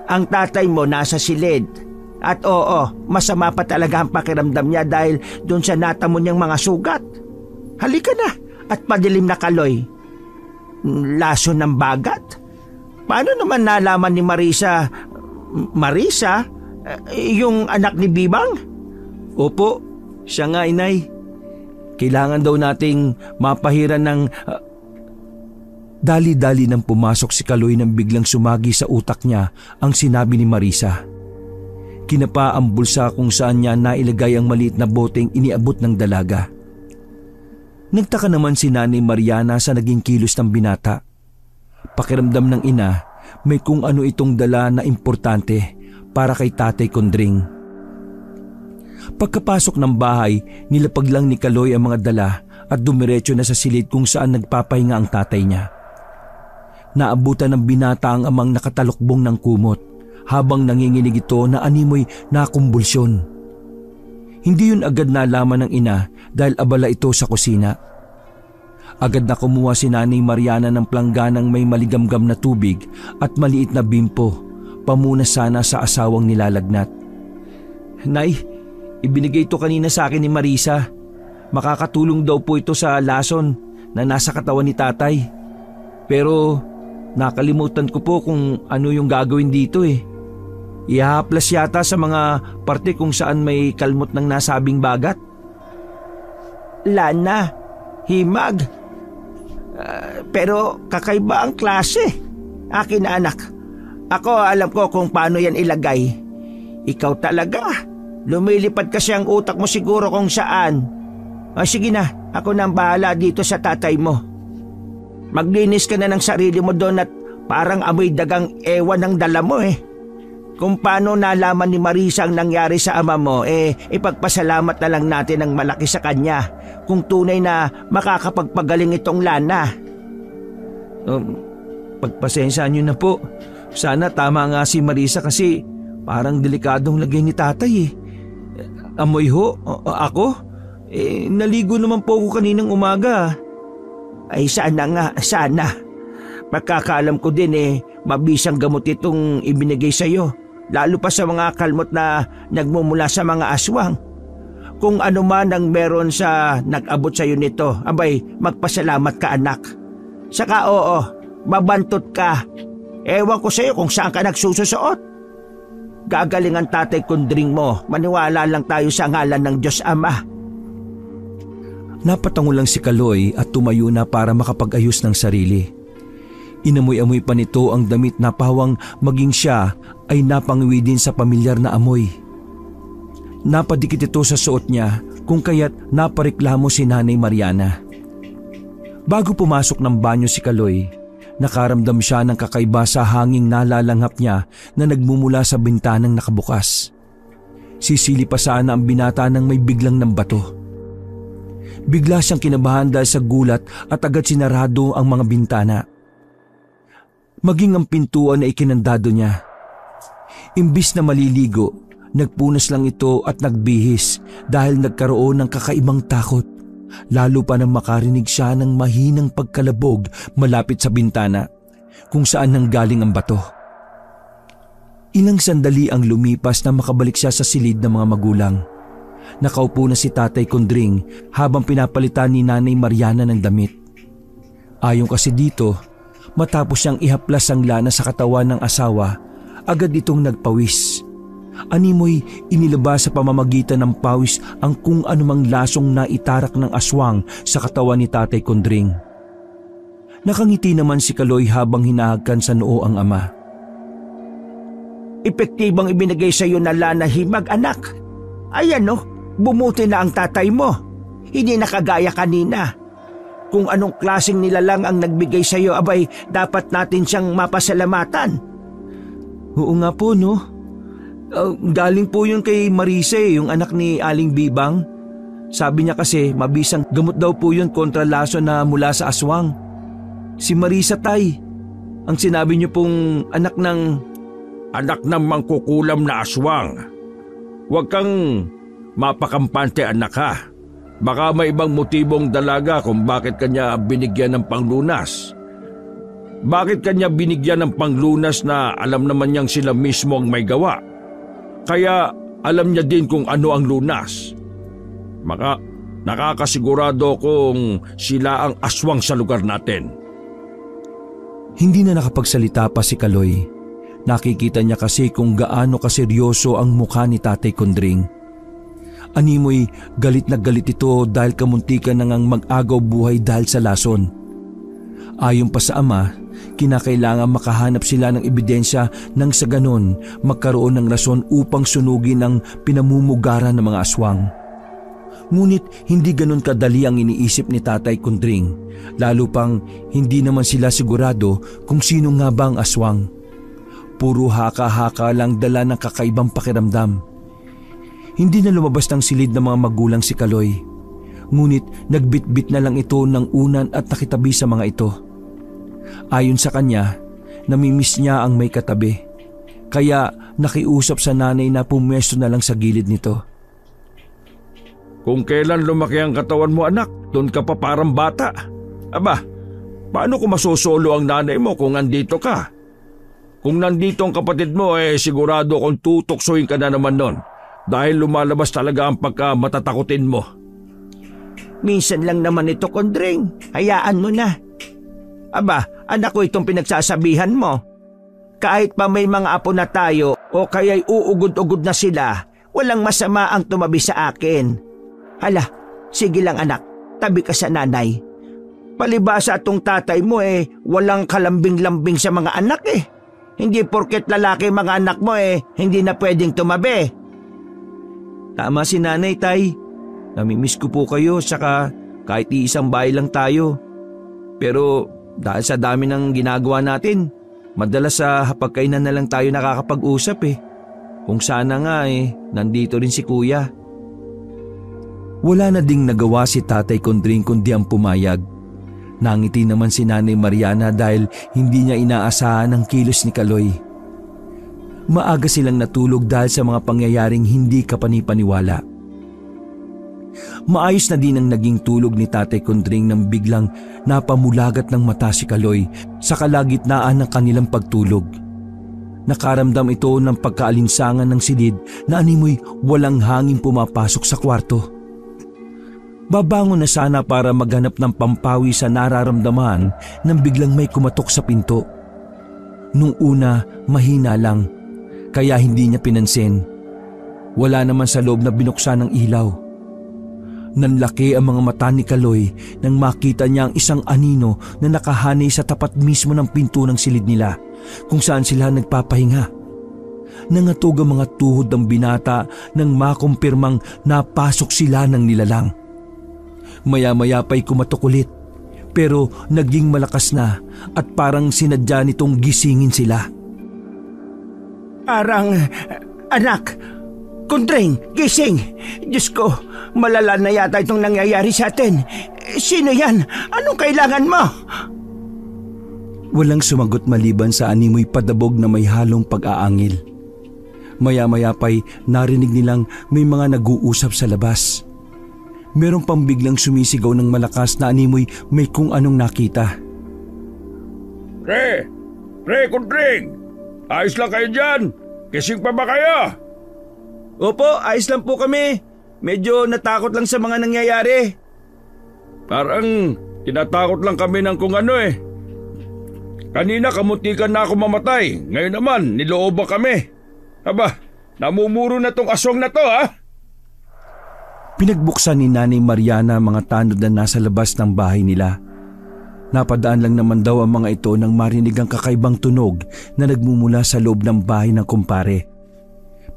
Ang tatay mo nasa silid. At oo, masama pa talaga ang pakiramdam niya dahil doon sa natamo niyang mga sugat. Halika na at padilim na, Kaloy. Laso ng bagat? Paano naman nalaman ni Marisa? Marisa? Yung anak ni Bibang? Opo, siya nga, Inay. Kailangan daw nating mapahiran ng... Dali-dali nang pumasok si Kaloy nang biglang sumagi sa utak niya ang sinabi ni Marisa. Kinapa ang bulsa kung saan niya nailagay ang maliit na boteng iniabot ng dalaga. Nagtaka naman si Nanay Mariana sa naging kilos ng binata. Pakiramdam ng ina, may kung ano itong dala na importante para kay Tatay Kondring. Pagkapasok ng bahay, nilapag lang ni Kaloy ang mga dala at dumiretso na sa silid kung saan nagpapahinga ang tatay niya. Naabutan ng binata ang amang nakatalukbong ng kumot habang nanginginig ito na animoy nakumbulsyon. Hindi yun agad nalaman ng ina dahil abala ito sa kusina. Agad na kumuha si Nanay Mariana ng plangganang may maligamgam na tubig at maliit na bimpo, pamuna sana sa asawang nilalagnat. Nay, ibinigay ito kanina sa akin ni Marisa. Makakatulong daw po ito sa lason na nasa katawan ni tatay. Pero nakalimutan ko po kung ano yung gagawin dito Ihahaplas yata sa mga parte kung saan may kalmot ng nasabing bagat. Lana, himag. Pero kakaiba ang klase. Akin na, anak. Ako alam ko kung paano yan ilagay. Ikaw talaga. Lumilipad kasi ang utak mo siguro kung saan. Sige na, ako na ang bahala dito sa tatay mo. Maglinis ka na ng sarili mo doon at parang amoy dagang ewan ang dala mo Kung paano nalaman ni Marisa ang nangyari sa ama mo, ipagpasalamat na lang natin ng malaki sa kanya kung tunay na makakapagpagaling itong Lana. Pagpasensya niyo na po. Sana tama nga si Marisa kasi parang delikadong lagay ni tatay eh. Amoy ho? Ako? Naligo naman po ako kaninang umaga. Ay sana nga, sana. Pagkakaalam ko din mabisang gamot itong ibinigay sa'yo. Lalo pa sa mga kalmot na nagmumula sa mga aswang. Kung ano man ang meron sa nag-abot sa'yo nito, abay, magpasalamat ka anak. Saka oo, mabantot ka. Ewan ko sa'yo kung saan ka nagsususuot. Gagaling ang tatay kundring mo. Maniwala lang tayo sa ngalan ng Diyos Ama. Napatango lang si Kaloy at tumayo na para makapag-ayos ng sarili. Inamoy-amoy pa nito ang damit na pawang maging siya ay napangiwi din sa pamilyar na amoy. Napadikit ito sa suot niya kung kaya't napareklamo si Nanay Mariana. Bago pumasok ng banyo si Kaloy, nakaramdam siya ng kakaiba sa hanging nalalanghap niya na nagmumula sa bintanang nakabukas. Sisili pa sana ang binata nang may biglang ng bato. Bigla siyang kinabahan dahil sa gulat at agad sinarado ang mga bintana. Maging ang pintuan na ikinandado niya. Imbis na maliligo, nagpunas lang ito at nagbihis dahil nagkaroon ng kakaibang takot. Lalo pa nang makarinig siya ng mahinang pagkalabog malapit sa bintana kung saan nanggaling ang bato. Ilang sandali ang lumipas na makabalik siya sa silid ng mga magulang. Nakaupo na si Tatay Kundring habang pinapalitan ni Nanay Mariana ng damit. Ayon kasi dito, matapos siyang ihaplas ang lana sa katawan ng asawa, agad itong nagpawis. Animoy inilabas sa pamamagitan ng pawis ang kung anumang lasong naitarak ng aswang sa katawan ni Tatay Kundring. Nakangiti naman si Kaloy habang hinahagkan sa noo ang ama. Epektibang ibinigay sa iyo na lana himag anak. Ayan bumuti na ang tatay mo. Hindi nakagaya kanina. Kung anong klaseng nilalang ang nagbigay sa iyo, abay dapat natin siyang mapasalamatan. Oo nga po galing po yun kay Marisa yung anak ni Aling Bibang. Sabi niya kasi mabisang gamot daw po yun kontra laso na mula sa aswang. Si Marisa tay, ang sinabi niyo pong anak ng mangkukulam na aswang. Huwag kang mapakampante anak ha. Baka may ibang motibong dalaga kung bakit kanya binigyan ng panglunas. Bakit kanya binigyan ng panglunas na alam naman niyang sila mismo ang may gawa? Kaya alam niya din kung ano ang lunas. Nakakasigurado kung sila ang aswang sa lugar natin. Hindi na nakapagsalita pa si Kaloy. Nakikita niya kasi kung gaano kaseryoso ang mukha ni Tatay Kundring. Animoy galit na galit ito dahil kamuntikan na ngang mag-agaw buhay dahil sa lason. Ayon pa sa ama, kinakailangan makahanap sila ng ebidensya nang sa ganon magkaroon ng rason upang sunugin ang pinamumugaran ng mga aswang. Ngunit hindi ganon kadali ang iniisip ni Tatay Kundring, lalo pang hindi naman sila sigurado kung sino nga ba ang aswang. Puro haka-haka lang dala ng kakaibang pakiramdam. Hindi na lumabas ng silid ng mga magulang si Kaloy. Ngunit nagbitbit na lang ito ng unan at nakitabi sa mga ito. Ayon sa kanya, namimiss niya ang may katabi. Kaya nakiusap sa nanay na pumwesto na lang sa gilid nito. Kung kailan lumaki ang katawan mo anak, doon ka pa parang bata. Aba, paano ko masosolo ang nanay mo kung andito ka? Kung nandito ang kapatid mo sigurado kung tutuksoin ka na naman nun. Dahil lumalabas talaga ang pagka-matatakutin mo. Minsan lang naman ito, Kundring. Hayaan mo na. Aba, anak ko itong pinagsasabihan mo. Kahit pa may mga apo na tayo o kaya'y uugod-ugod na sila, walang masama ang tumabi sa akin. Hala, sige lang anak, tabi ka sa nanay. Palibasa atong tatay mo walang kalambing-lambing sa mga anak Hindi porket lalaki mga anak mo hindi na pwedeng tumabi. Tama si nanay tay. Namimiss ko po kayo saka kahit iisang bahay lang tayo. Pero dahil sa dami ng ginagawa natin, madalas sa hapagkainan na lang tayo nakakapag-usap Kung sana nga nandito rin si kuya. Wala na ding nagawa si Tatay Kondring kundi ang pumayag. Nangiti naman si Nanay Mariana dahil hindi niya inaasahan ang kilos ni Kaloy. Maaga silang natulog dahil sa mga pangyayaring hindi kapanipaniwala. Maayos na din ang naging tulog ni Tatay Kondring nang biglang napamulagat ng mata si Kaloy sa kalagitnaan ng kanilang pagtulog. Nakaramdam ito ng pagkaalinsangan ng silid na animoy walang hangin pumapasok sa kwarto. Babangon na sana para maghanap ng pampawi sa nararamdaman nang biglang may kumatok sa pinto. Nung una, mahina lang, kaya hindi niya pinansin. Wala naman sa loob na binuksan ng ilaw. Nanlaki ang mga mata ni Kaloy nang makita niya ang isang anino na nakahanay sa tapat mismo ng pinto ng silid nila kung saan sila nagpapahinga. Nangatog ang mga tuhod ng binata nang makumpirmang napasok sila ng nilalang. Maya-maya pa'y kumatok ulit pero naging malakas na at parang sinadya nitong gisingin sila. Anak, Kondring, gising! Diyos ko, malala na yata itong nangyayari sa atin. Sino yan? Anong kailangan mo? Walang sumagot maliban sa animoy padabog na may halong pag-aangil. Maya-maya pa'y narinig nilang may mga nag-uusap sa labas. Merong pang biglang sumisigaw ng malakas na animoy may kung anong nakita. Pre, Kondring! Ayos lang kayo dyan! Kising pa ba kayo? Opo, ayos lang po kami. Medyo natakot lang sa mga nangyayari. Parang tinatakot lang kami ng kung ano Kanina kamutikan na ako mamatay. Ngayon naman, nilooban kami. Aba, namumuro na tong aswang na to Pinagbuksan ni Nanay Mariana ang mga tanod na nasa labas ng bahay nila. Napadaan lang naman daw ang mga ito nang marinig ang kakaibang tunog na nagmumula sa loob ng bahay ng kumpare.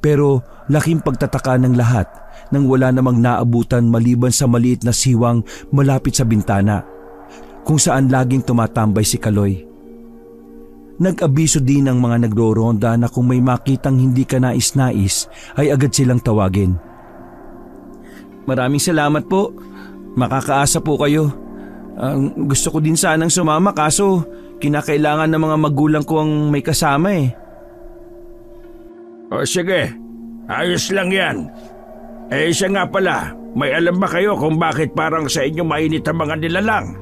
Pero laking pagtataka ng lahat nang wala namang naabutan maliban sa maliit na siwang malapit sa bintana kung saan laging tumatambay si Kaloy. Nag-abiso din ang mga nagro-ronda na kung may makitang hindi ka nais-nais ay agad silang tawagin. Maraming salamat po. Makakaasa po kayo. Gusto ko din sanang sumama kaso kinakailangan ng mga magulang ko ang may kasama O sige, ayos lang yan. Siya nga pala, may alam ba kayo kung bakit parang sa inyo mainit ang mga nilalang?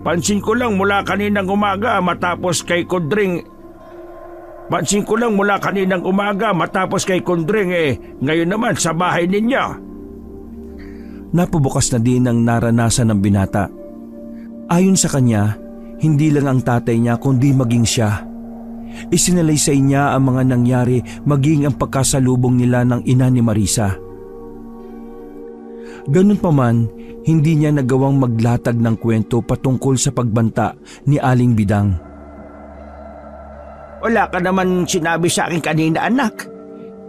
Pansin ko lang mula kaninang umaga matapos kay Kondring ngayon naman sa bahay ninyo. Napabukas na din ang naranasan ng binata. Ayon sa kanya, hindi lang ang tatay niya kundi maging siya. Isinalaysay niya ang mga nangyari maging ang pagkasalubong nila ng ina ni Marisa. Ganun pa man, hindi niya nagawang maglatag ng kwento patungkol sa pagbanta ni Aling Bidang. Wala ka naman sinabi sa akin kanina, anak.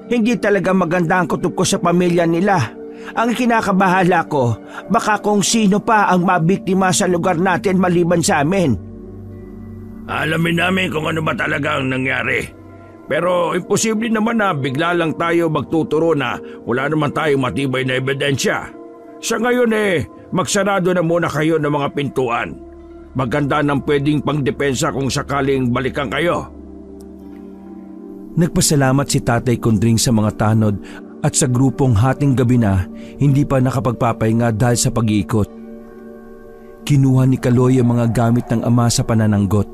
Hindi talaga maganda ang kutob ko sa pamilya nila. Ang kinakabahala ko, baka kung sino pa ang mabiktima sa lugar natin maliban sa amin. Alamin namin kung ano ba talaga ang nangyari. Pero imposible naman na bigla lang tayo magtuturo na wala naman tayong matibay na ebidensya. Sa ngayon magsarado na muna kayo ng mga pintuan. Maganda ng pwedeng pangdepensa kung sakaling balikan kayo. Nagpasalamat si Tatay Kondring sa mga tanod at sa grupong hating gabi na hindi pa nakapagpapahinga dahil sa pag-iikot. Kinuha ni Kaloy ang mga gamit ng ama sa panananggot.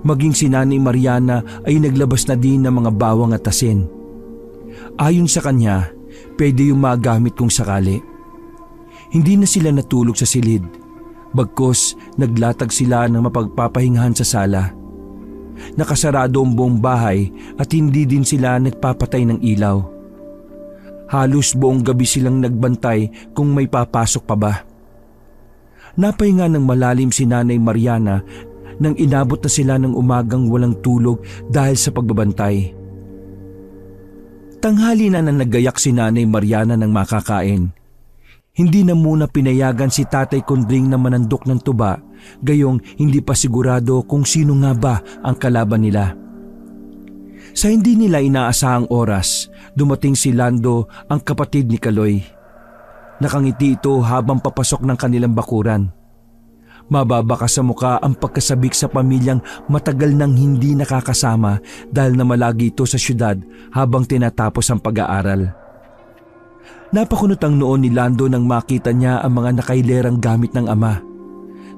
Maging si Nanay Mariana ay naglabas na din ng mga bawang at asin. Ayon sa kanya, pwede yung magamit kung sakali. Hindi na sila natulog sa silid, bagkus naglatag sila ng mapagpapahingahan sa sala. Nakasarado ang buong bahay at hindi din sila nagpapatay ng ilaw. Halos buong gabi silang nagbantay kung may papasok pa ba. Napahinga ng malalim si Nanay Mariana nang inabot na sila ng umagang walang tulog dahil sa pagbabantay. Tanghali na nagayak si Nanay Mariana ng makakain. Hindi na muna pinayagan si Tatay Kondring na manandok ng tuba, gayong hindi pa sigurado kung sino nga ba ang kalaban nila. Sa hindi nila inaasahang oras, dumating si Lando, ang kapatid ni Kaloy. Nakangiti ito habang papasok ng kanilang bakuran. Mababaka sa muka ang pagkasabik sa pamilyang matagal nang hindi nakakasama dahil namalagi ito sa syudad habang tinatapos ang pag-aaral. Napakunot ang noon ni Lando nang makita niya ang mga nakailerang gamit ng ama.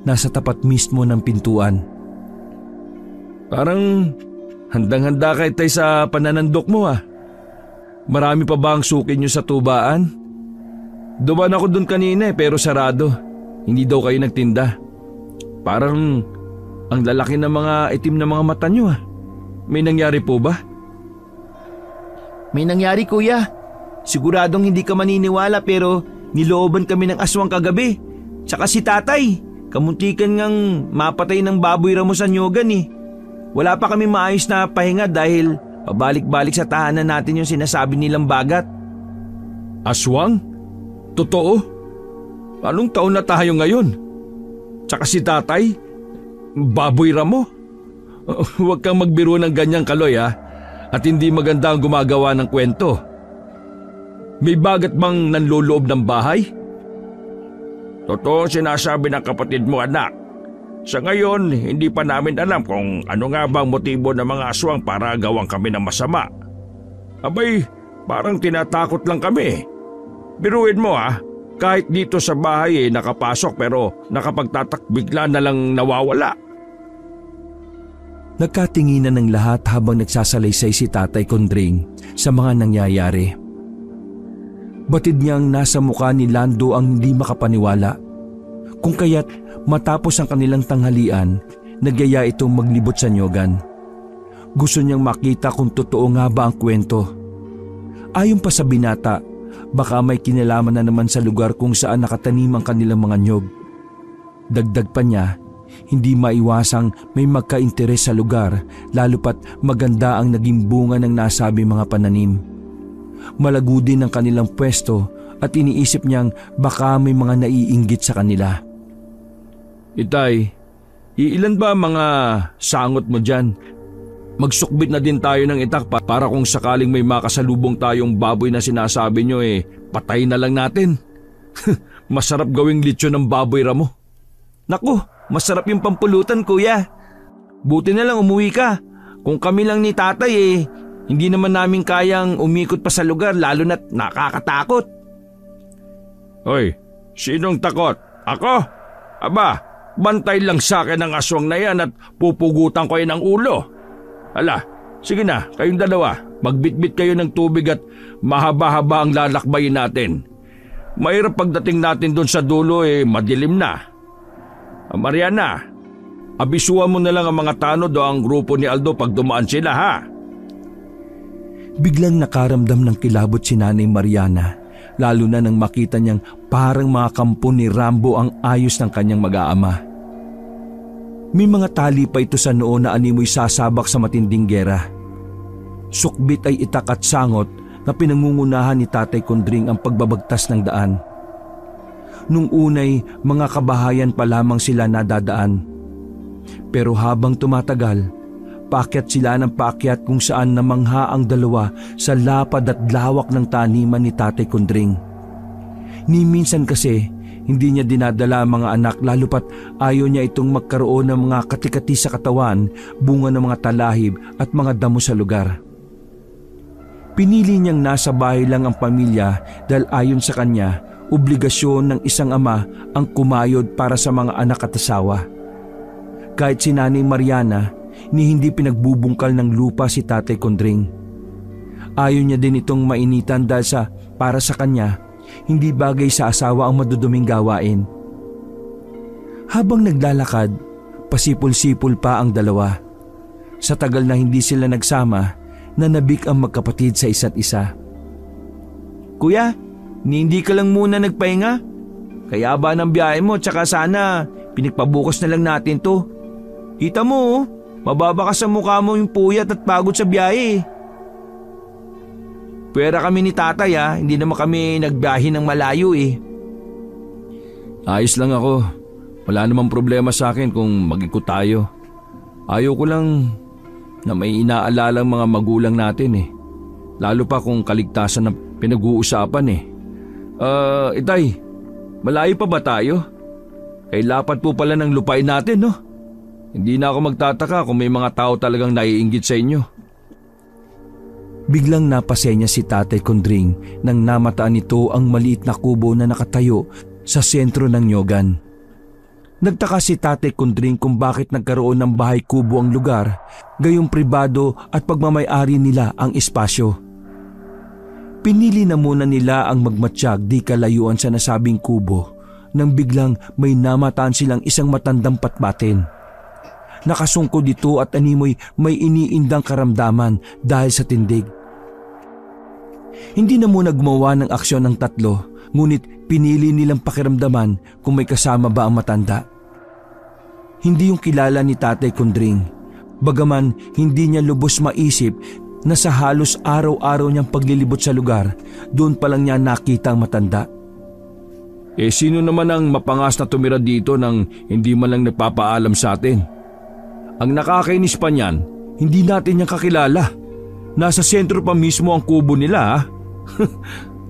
Nasa tapat mismo ng pintuan. Parang handang-handa kay tay sa pananandok mo ah. Marami pa ba ang suki niyo sa tubaan? Dumaan ako dun kanina pero sarado. Hindi daw kayo nagtinda. Parang ang lalaki ng mga itim na mga mata niyo ah. May nangyari po ba? May nangyari kuya. Siguradong hindi ka maniniwala pero nilooban kami ng aswang kagabi. Tsaka si tatay. Kamuntikan ngang mapatay ng baboy ramo sa nyogan eh. Wala pa kami maayos na pahinga dahil pabalik-balik sa tahanan natin yung sinasabi nilang bagat. Aswang? Totoo? Anong taon na tayo ngayon? Tsaka si tatay? Baboy ramo? Huwag kang magbiro ng ganyang Kaloy ha. At hindi maganda ang gumagawa ng kwento. May bagat bang nanloloob ng bahay? Totoo sinasabi ng kapatid mo anak. Sa ngayon, hindi pa namin alam kung ano nga bang motibo ng mga aswang para gawang kami ng masama. Abay, parang tinatakot lang kami. Biruin mo kahit dito sa bahay nakapasok pero nakapagtatakbigla na lang nawawala. Nagkatinginan ng lahat habang nagsasalaysay si Tatay Kondring sa mga nangyayari. Batid niyang nasa mukha ni Lando ang hindi makapaniwala. Kung kaya't matapos ang kanilang tanghalian, nagyaya itong maglibot sa nyogan. Gusto niyang makita kung totoo nga ba ang kwento. Ayon pa sa binata, baka may kinalaman na naman sa lugar kung saan nakatanim ang kanilang mga nyog. Dagdag pa niya, hindi maiwasang may magka-interes sa lugar lalo pat maganda ang naging bunga ng nasabi mga pananim. Malago din ang kanilang pwesto at iniisip niyang baka may mga naiinggit sa kanila. Itay, iilan ba mga sangot mo dyan? Magsukbit na din tayo ng itak para kung sakaling may makasalubong tayong baboy na sinasabi nyo patay na lang natin. Masarap gawing lechon ng baboy ramo. Naku, masarap yung pampulutan kuya. Buti na lang umuwi ka. Kung kami lang ni tatay hindi naman namin kayang umikot pa sa lugar lalo na't nakakatakot. Hoy, sinong takot? Ako? Aba, bantay lang sa akin ang aswang na yan at pupugutan ko ng ulo. Hala, sige na, kayong dalawa, magbitbit kayo ng tubig at mahaba-haba ang lalakbayin natin. Mahirap pagdating natin doon sa dulo madilim na. Mariana, abisuan mo na lang ang mga tanod o ang grupo ni Aldo pag dumaan sila ha. Biglang nakaramdam ng kilabot si Nanay Mariana, lalo na nang makita niyang parang mga kampo ni Rambo ang ayos ng kanyang mag-aama. May mga tali pa ito sa noo na animoy sasabak sa matinding gera. Sukbit ay itak at sangot na pinangungunahan ni Tatay Kondring ang pagbabagtas ng daan. Nung unay, mga kabahayan pa lamang sila nadadaan. Pero habang tumatagal, paakyat sila ng paakyat kung saan namangha ang dalawa sa lapad at lawak ng taniman ni Tatay Kondring. Ni minsan kasi, hindi niya dinadala ang mga anak lalo pat ayaw niya itong magkaroon ng mga katikati sa katawan, bunga ng mga talahib at mga damo sa lugar. Pinili niyang nasa bahay lang ang pamilya dahil ayon sa kanya, obligasyon ng isang ama ang kumayod para sa mga anak at asawa. Kahit si Nanay Mariana, ni hindi pinagbubungkal ng lupa si Tatay Kondring. Ayaw niya din itong mainitan dahil para sa kanya, hindi bagay sa asawa ang maduduming gawain. Habang naglalakad, pasipol-sipol pa ang dalawa. Sa tagal na hindi sila nagsama, nanabik ang magkapatid sa isa't isa. Kuya, hindi ka lang muna nagpahinga? Kaya ba ng biyahe mo tsaka sana pinagpabukas na lang natin to? Kita mo mababa ka sa mukha mo yung puyat at pagod sa biyahe. Pwera kami ni tatay hindi naman kami nagbiyahe ng malayo Ayos lang ako. Wala namang problema sa akin kung mag-ikot tayo. Ayaw ko lang na may inaalalang mga magulang natin eh. Lalo pa kung kaligtasan ng pinag-uusapan eh. Itay, malayo pa ba tayo? Kay lapat po pala ng lupain natin, no? Hindi na ako magtataka kung may mga tao talagang naiinggit sa inyo. Biglang napasenya si Tatay Kondring nang namataan nito ang maliit na kubo na nakatayo sa sentro ng nyogan. Nagtaka si Tatay Kondring kung bakit nagkaroon ng bahay kubo ang lugar, gayong pribado at pagmamay-ari nila ang espasyo. Pinili na muna nila ang magmatsyag di kalayuan sa nasabing kubo nang biglang may namataan silang isang matandang patbatin. Nakasungkod dito at animoy may iniindang karamdaman dahil sa tindig. Hindi na muna gumawa ng aksyon ng tatlo, ngunit pinili nilang pakiramdaman kung may kasama ba ang matanda. Hindi yung kilala ni Tatay Kondring, bagaman hindi niya lubos maisip na sa halos araw-araw niyang paglilibot sa lugar, doon pa lang niya nakita ang matanda. Sino naman ang mapangas na tumira dito nang hindi man lang nagpapaalam sa atin? Ang nakakainis pa niyan, hindi natin niyang kakilala. Nasa sentro pa mismo ang kubo nila.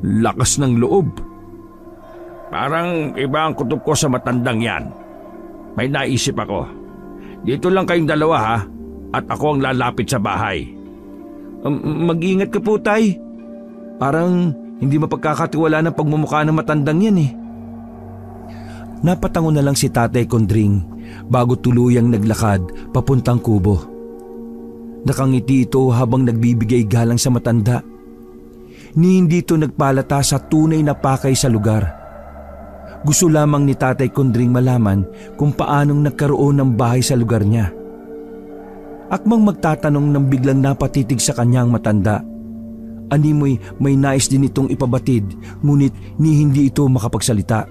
Lakas ng loob. Parang iba ang kutob ko sa matandang yan. May naisip ako. Dito lang kayong dalawa ha, at ako ang lalapit sa bahay. Mag-ingat ka po, Tay. Parang hindi mapagkakatiwala ng pagmumukha ng matandang yan eh. Napatango na lang si Tatay Kondring bago tuluyang naglakad papuntang kubo. Nakangiti ito habang nagbibigay galang sa matanda. Ni hindi ito nagpalata sa tunay na pakay sa lugar. Gusto lamang ni Tatay Kondring malaman kung paanong nagkaroon ng bahay sa lugar niya. Akmang magtatanong nang biglang napatitig sa kanyang matanda. Animoy may nais din itong ipabatid, ngunit ni hindi ito makapagsalita.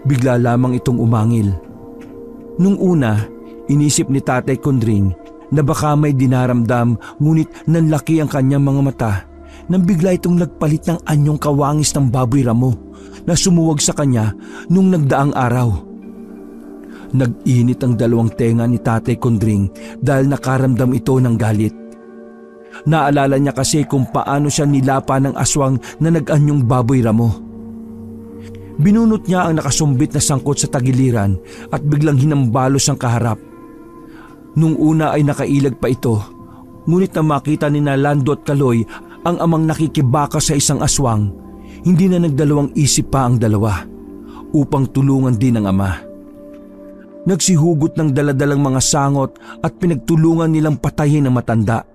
Bigla lamang itong umangil. Nung una, inisip ni Tatay Kondring na baka may dinaramdam, ngunit nanlaki ang kanyang mga mata nang bigla itong nagpalit ng anyong kawangis ng baboy ramo na sumuwag sa kanya nung nagdaang araw. Nag-init ang dalawang tenga ni Tatay Kondring dahil nakaramdam ito ng galit. Naalala niya kasi kung paano siya nilapa ng aswang na nag-anyong baboy ramo. Binunot niya ang nakasumbit na sangkot sa tagiliran at biglang hinambalos ang kaharap. Nung una ay nakailag pa ito, ngunit na makita ni Lando at Kaloy ang amang nakikibaka sa isang aswang, hindi na nagdalawang isip pa ang dalawa upang tulungan din ang ama. Nagsihugot ng daladalang mga sangot at pinagtulungan nilang patayin ang matanda.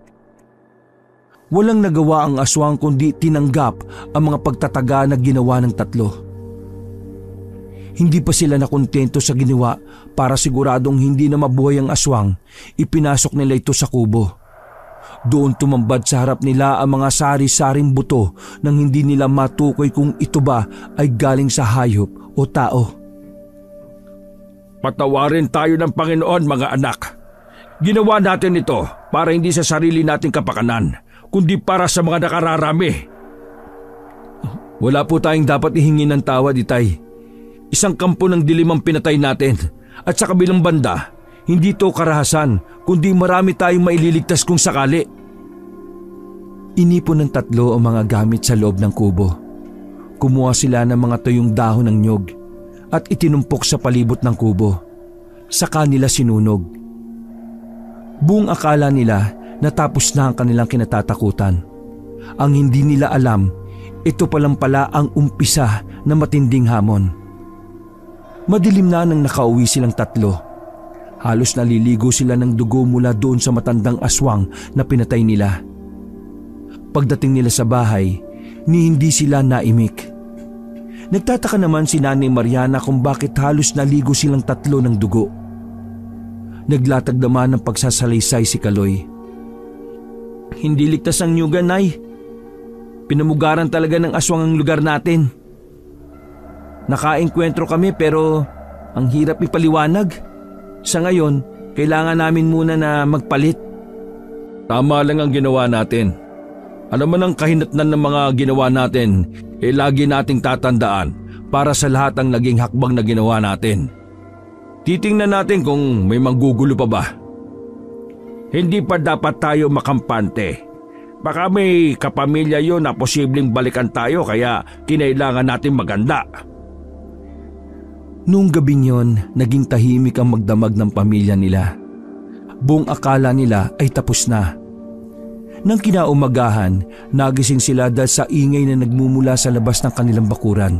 Walang nagawa ang aswang kundi tinanggap ang mga pagtataga na ginawa ng tatlo. Hindi pa sila nakontento sa ginawa para siguradong hindi na mabuhay ang aswang, ipinasok nila ito sa kubo. Doon tumambad sa harap nila ang mga sari-saring buto nang hindi nila matukoy kung ito ba ay galing sa hayop o tao. Patawarin tayo ng Panginoon, mga anak. Ginawa natin ito para hindi sa sarili nating kapakanan, kundi para sa mga nakararami. Wala po tayong dapat ihingi ng tawad, Itay. Isang kampo ng dilim ang pinatay natin at sa kabilang banda, hindi ito karahasan kundi marami tayong maililigtas kung sakali. Inipon ng tatlo ang mga gamit sa loob ng kubo. Kumuha sila ng mga tuyong dahon ng nyog at itinumpok sa palibot ng kubo. Sa kanila sinunog. Buong akala nila natapos na ang kanilang kinatatakutan. Ang hindi nila alam, ito palang pala ang umpisa na matinding hamon. Madilim na nang nakauwi silang tatlo. Halos naliligo sila ng dugo mula doon sa matandang aswang na pinatay nila. Pagdating nila sa bahay, ni hindi sila naimik. Nagtataka naman si Nanay Mariana kung bakit halos naligo silang tatlo ng dugo. Naglatag naman ng pagsasalaysay si Kaloy. Hindi ligtas ang nyugan, Nay. Pinamugaran talaga ng aswang ang lugar natin. Nakaengkwentro kami pero ang hirap ipaliwanag. Sa ngayon, kailangan namin muna na magpalit. Tama lang ang ginawa natin. Ano man ang kahinatnan ng mga ginawa natin, lagi nating tatandaan para sa lahat ang naging hakbang na ginawa natin. Titingnan natin kung may manggugulo pa ba. hindi pa dapat tayo makampante. Baka may kapamilya yun na posibleng balikan tayo kaya kinailangan natin maganda. Noong gabing yon, naging tahimik ang magdamag ng pamilya nila. Buong akala nila ay tapos na. Nang kinaumagahan, nagising sila dahil sa ingay na nagmumula sa labas ng kanilang bakuran.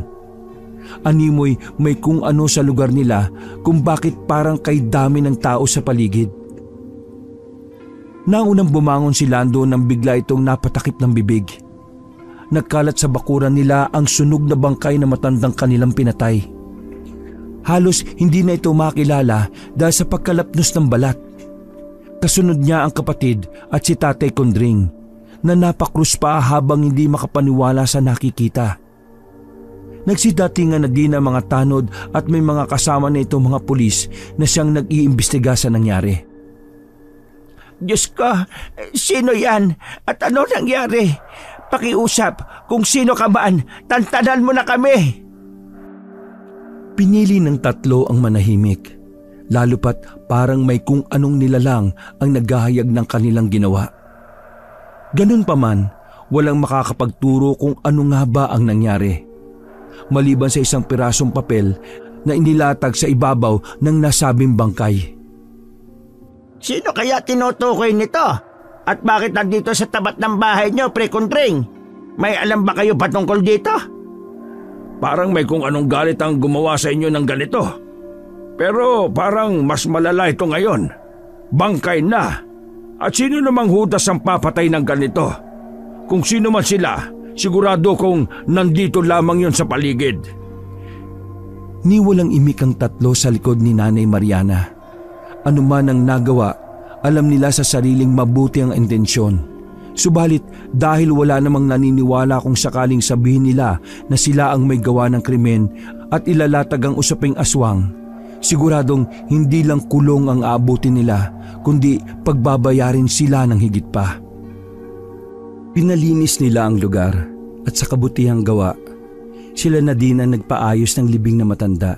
Animoy may kung ano sa lugar nila kung bakit parang kay dami ng tao sa paligid. Naunang bumangon si Lando nang bigla itong napatakip ng bibig. Nagkalat sa bakuran nila ang sunog na bangkay na matandang kanilang pinatay. Halos hindi na ito makilala dahil sa pagkalapnos ng balat. Kasunod niya ang kapatid at si Tatay Kondring na napakrus pa habang hindi makapaniwala sa nakikita. Nagsidatingan na din ang mga tanod at may mga kasama na itong mga pulis na siyang nag-iimbestiga sa nangyari. Diyos ko, sino yan at ano nangyari? Pakiusap, kung sino ka man, tantanan mo na kami. Pinili ng tatlo ang manahimik, lalo pat parang may kung anong nilalang ang naghahayag ng kanilang ginawa. Ganun pa man, walang makakapagturo kung ano nga ba ang nangyari. Maliban sa isang pirasong papel na inilatag sa ibabaw ng nasabing bangkay. Sino kaya tinutukoy nito? At bakit nandito sa tapat ng bahay niyo, Pre Kondring? May alam ba kayo patungkol dito? Parang may kung anong galit ang gumawa sa inyo ng ganito. Pero parang mas malala ito ngayon. Bangkay na. At sino namang hudas ang papatay ng ganito? Kung sino man sila, sigurado kong nandito lamang yon sa paligid. Niwalang imik ang tatlo sa likod ni Nanay Mariana. Ano man ang nagawa, alam nila sa sariling mabuti ang intensyon. Subalit dahil wala namang naniniwala kung sakaling sabihin nila na sila ang may gawa ng krimen at ilalatag ang usaping aswang, siguradong hindi lang kulong ang aabutin nila kundi pagbabayarin sila ng higit pa. Pinalinis nila ang lugar at sa kabutihang gawa, sila na din ang nagpaayos ng libing na matanda.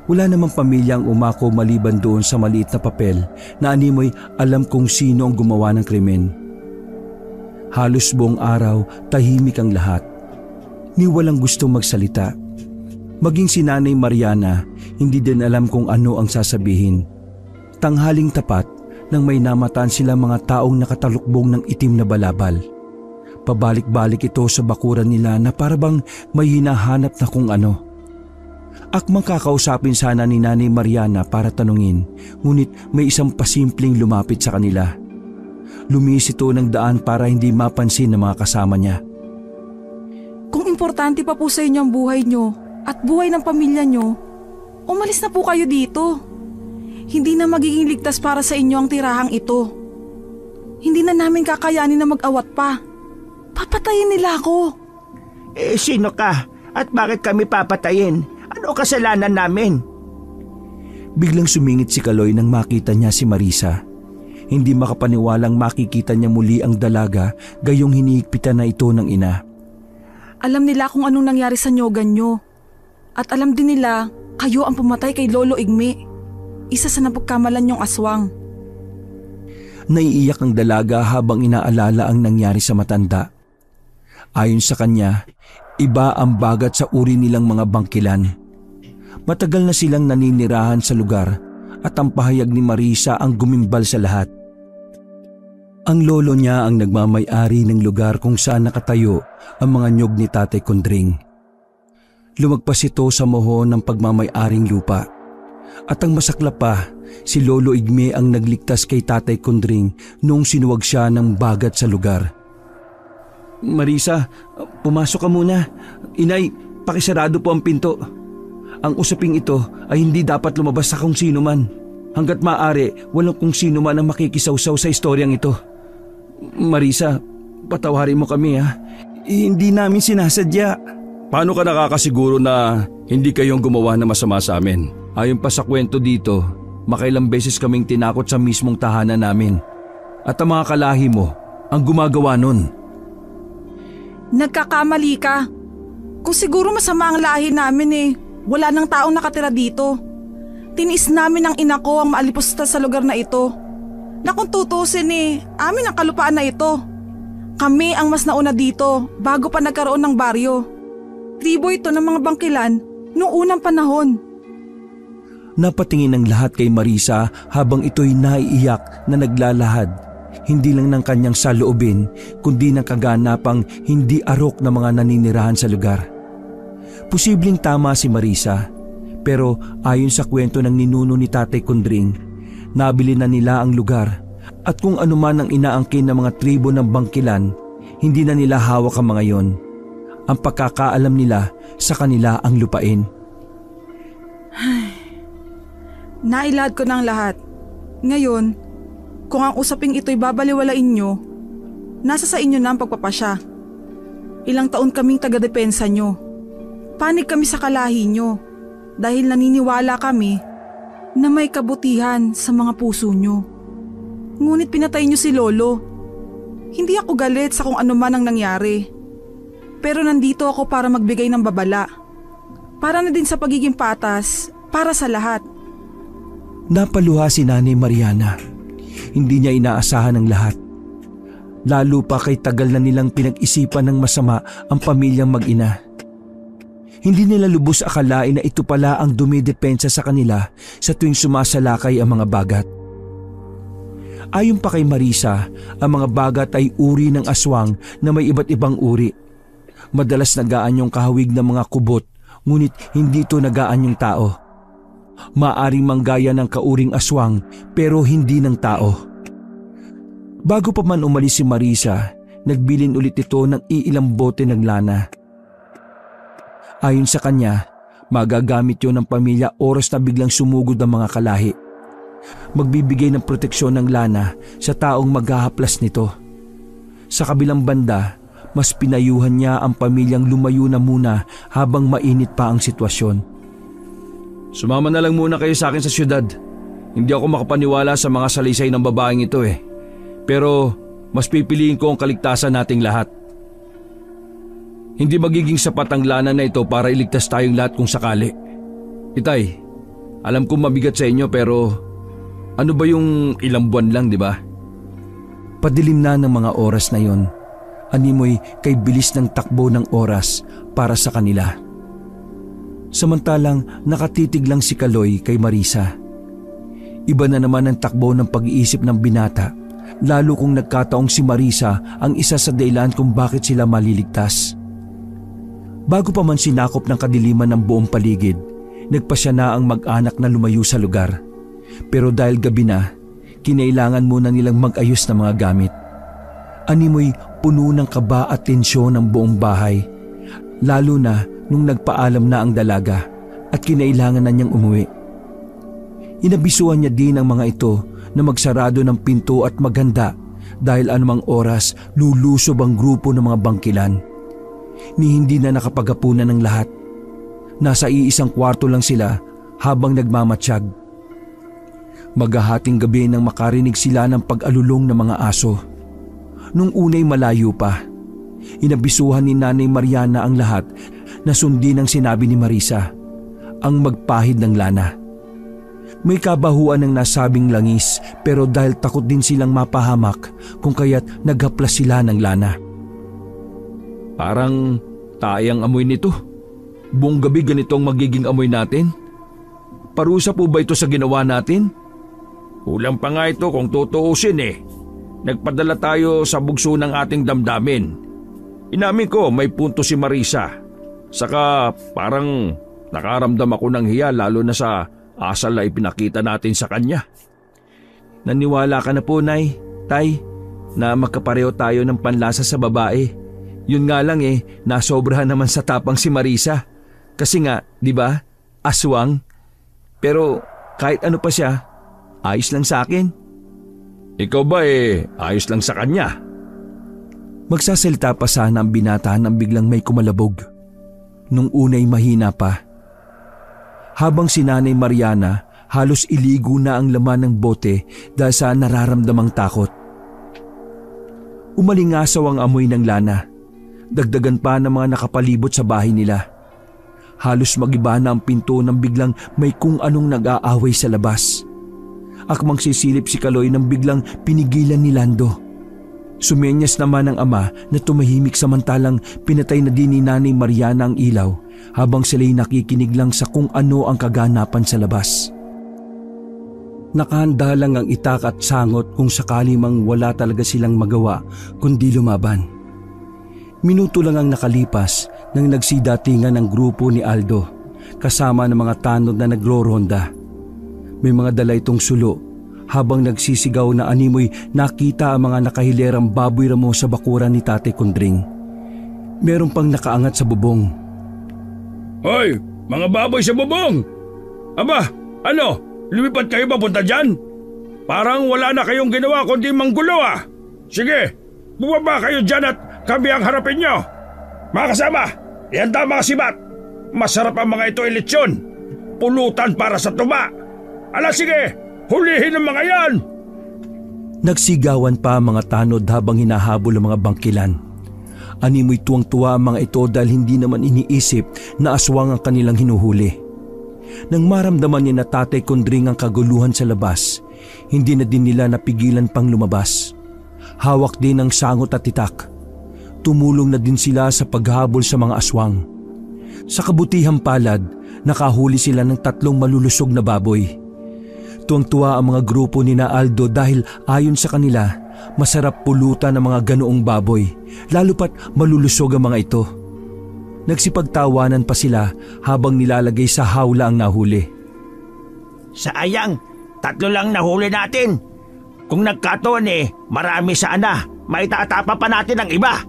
Wala namang pamilyang umako maliban doon sa maliit na papel na animoy alam kung sino ang gumawa ng krimen. Halos buong araw, tahimik ang lahat. Ni walang gustong magsalita. Maging si Nanay Mariana, hindi din alam kung ano ang sasabihin. Tanghaling tapat nang may namataan sila mga taong nakatalukbong ng itim na balabal. Pabalik-balik ito sa bakuran nila na parabang may hinahanap na kung ano. Akmang kakausapin sana ni Nanay Mariana para tanungin, ngunit may isang pasimpleng lumapit sa kanila. Lumis ito ng daan para hindi mapansin ng mga kasama niya. Kung importante pa po sa inyo ang buhay nyo at buhay ng pamilya nyo, umalis na po kayo dito. Hindi na magiging ligtas para sa inyo ang tirahang ito. Hindi na namin kakayanin na mag-awat pa. Papatayin nila ako. Sino ka? At bakit kami papatayin? Ano kasalanan namin? Biglang sumingit si Kaloy nang makita niya si Marisa. Hindi makapaniwalang makikita niya muli ang dalaga gayong hinihigpitan na ito ng ina. Alam nila kung anong nangyari sa nyogan nyo. At alam din nila kayo ang pumatay kay Lolo Igme, isa sa napagkamalan yung aswang. Naiiyak ang dalaga habang inaalala ang nangyari sa matanda. Ayon sa kanya, iba ang bagat sa uri nilang mga bangkilan. Matagal na silang naninirahan sa lugar at ang pahayag ni Marisa ang gumimbal sa lahat. Ang lolo niya ang nagmamay-ari ng lugar kung saan nakatayo ang mga nyog ni Tatay Kondring. Lumagpas ito sa moho ng pagmamay-aring lupa. At ang masaklap pa, si Lolo Igme ang nagligtas kay Tatay Kondring noong sinuwag siya ng bagat sa lugar. Marisa, pumasok ka muna. Inay, pakisarado po ang pinto. Ang usaping ito ay hindi dapat lumabas sa kung sino man. Hanggat maaari, walang kung sino man ang makikisawsaw sa istoryang ito. Marisa, patawarin mo kami ha. Hindi namin sinasadya. Paano ka nakakasiguro na hindi kayong gumawa na masama sa amin? Ayon pa sa kwento dito, makailang beses kaming tinakot sa mismong tahanan namin. At ang mga kalahi mo ang gumagawa nun. Nagkakamali ka. Kung siguro masama ang lahi namin wala nang taong nakatira dito. Tiniis namin ng ina ko ang maalipusta sa lugar na ito. na kung tutusin amin ang kalupaan na ito. Kami ang mas nauna dito bago pa nagkaroon ng baryo. Tribo ito ng mga bangkilan noong unang panahon. Napatingin ang lahat kay Marisa habang ito'y naiiyak na naglalahad. Hindi lang ng kanyang saloobin kundi ng kaganapang hindi arok na mga naninirahan sa lugar. Posibleng tama si Marisa, pero ayon sa kwento ng ninuno ni Tatay Kundring, nabili na nila ang lugar at kung anuman ang inaangkin ng mga tribo ng bangkilan, hindi na nila hawak ang mga yon. Ang pagkakaalam nila sa kanila ang lupain. Nailad ko ng lahat. Ngayon, kung ang usaping ito'y babaliwalain nyo, nasa sa inyo na ang pagpapasya. Ilang taon kaming taga-depensa nyo. Panig kami sa kalahi nyo dahil naniniwala kami na may kabutihan sa mga puso nyo. Ngunit pinatay nyo si Lolo. Hindi ako galit sa kung ano man ang nangyari. Pero nandito ako para magbigay ng babala. Para na din sa pagiging patas, para sa lahat. Napaluha si Nanay Mariana. Hindi niya inaasahan ang lahat. Lalo pa kay tagal na nilang pinag-isipan ng masama ang pamilyang mag-ina. Hindi nila lubos akalain na ito pala ang dumidepensa sa kanila sa tuwing sumasalakay ang mga bagat. Ayon pa kay Marisa, ang mga bagat ay uri ng aswang na may iba't ibang uri. Madalas nagaan yung kahawig ng mga kubot, ngunit hindi ito nagaan yung tao. Maaring manggaya ng kauring aswang pero hindi ng tao. Bago pa man umalis si Marisa, nagbilin ulit ito ng iilang bote ng lana. Ayon sa kanya, magagamit yun ng pamilya oras na biglang sumugod ang mga kalahi. Magbibigay ng proteksyon ng lana sa taong maghahaplas nito. Sa kabilang banda, mas pinayuhan niya ang pamilyang lumayo na muna habang mainit pa ang sitwasyon. Sumama na lang muna kayo sa akin sa syudad. Hindi ako makapaniwala sa mga salisay ng babaeng ito Pero mas pipiliin ko ang kaligtasan nating lahat. Hindi magiging sapat ang lana na ito para iligtas tayong lahat kung sakali. Itay, alam kong mabigat sa inyo pero ano ba yung ilang buwan lang, di ba? Padilim na ng mga oras na yon. Animoy kay bilis ng takbo ng oras para sa kanila. Samantalang nakatitig lang si Kaloy kay Marisa. Iba na naman ang takbo ng pag-iisip ng binata, lalo kung nagkataong si Marisa ang isa sa dahilan kung bakit sila maliligtas. Bago pa man sinakop ng kadiliman ng buong paligid, nagpasya na ang mag-anak na lumayo sa lugar. Pero dahil gabi na, kinailangan muna nilang mag-ayos ng mga gamit. Animoy puno ng kaba at tensyon ng buong bahay, lalo na nung nagpaalam na ang dalaga at kinailangan na niyang umuwi. Inabisuhan niya din ang mga ito na magsarado ng pinto at maghanda dahil anumang oras lulusob ang grupo ng mga bangkilan. Ni hindi na nakapaghapunan ng lahat. Nasa iisang kwarto lang sila habang nagmamatsyag. Maghahating gabi nang makarinig sila ng pag-alulong ng mga aso. Nung unay malayo pa, inabisuhan ni Nanay Mariana ang lahat na sundin ang sinabi ni Marisa, ang magpahid ng lana. May kabahuan ng nasabing langis pero dahil takot din silang mapahamak kung kaya't naghaplas sila ng lana. Parang tayang amoy nito. Buong gabi ganitong magiging amoy natin. Parusa po ba ito sa ginawa natin? Kulang pa nga ito kung tutuusin Nagpadala tayo sa bugso ng ating damdamin. Inamin ko may punto si Marisa. Saka parang nakaramdam ako ng hiya lalo na sa asal na ipinakita natin sa kanya. Naniwala ka na po, Nay, Tay, na magkapareho tayo ng panlasa sa babae. Yun nga lang nasobrahan naman sa tapang si Marisa. Kasi nga, di ba, aswang. Pero kahit ano pa siya, ayos lang sa akin. Ikaw ba ayos lang sa kanya? Magsasalita pa sana ang binata nang biglang may kumalabog. Nung unay mahina pa. Habang si Nanay Mariana halos iligo na ang laman ng bote dahil sa nararamdamang takot. Umalingasaw ang amoy ng lana. Dagdagan pa ng mga nakapalibot sa bahay nila. Halos magiba na ang pinto nang biglang may kung anong nag-aaway sa labas. Akmang sisilip si Kaloy nang biglang pinigilan ni Lando. Sumenyas naman ang ama na tumahimik samantalang pinatay na din ni Nanay Mariana ang ilaw habang sila'y nakikinig lang sa kung ano ang kaganapan sa labas. Nakahanda lang ang itak at sangot kung sakali mang wala talaga silang magawa kundi lumaban. Minuto lang ang nakalipas nang nagsidatingan ang grupo ni Aldo kasama ng mga tanod na nagro-ronda. May mga dala itong sulo. Habang nagsisigaw na animoy, nakita ang mga nakahilerang baboy ramo sa bakuran ni Tatay Kundring. Meron pang nakaangat sa bubong. Hoy, mga baboy sa bubong! Aba, ano? Lumipat kayo papunta dyan? Parang wala na kayong ginawa kundi manggulo ah! Sige, bumaba kayo dyan at kami ang harapin nyo! Mga kasama, ihanda mga sibat! Masarap ang mga ito ilitsyon! Pulutan para sa tuba! Ala sige, hulihin ang mga yan! Nagsigawan pa ang mga tanod habang hinahabol ang mga bangkilan. Animoy tuwang-tuwa ang mga ito dahil hindi naman iniisip na aswang ang kanilang hinuhuli. Nang maramdaman ni na Tatay Kundring ang kaguluhan sa labas, hindi na din nila napigilan pang lumabas. Hawak din ang sangot at itak. Tumulong na din sila sa paghabol sa mga aswang. Sa kabutihang palad, nakahuli sila ng 3 malulusog na baboy. Tuwang-tuwa ang mga grupo ni na Aldo dahil ayon sa kanila, masarap pulutan ang mga ganoong baboy, lalo pat malulusog ang mga ito. Nagsipagtawanan pa sila habang nilalagay sa hawla ang nahuli. Sayang, 3 lang nahuli natin. Kung nagkataon marami sana, maitatapa pa natin ang iba.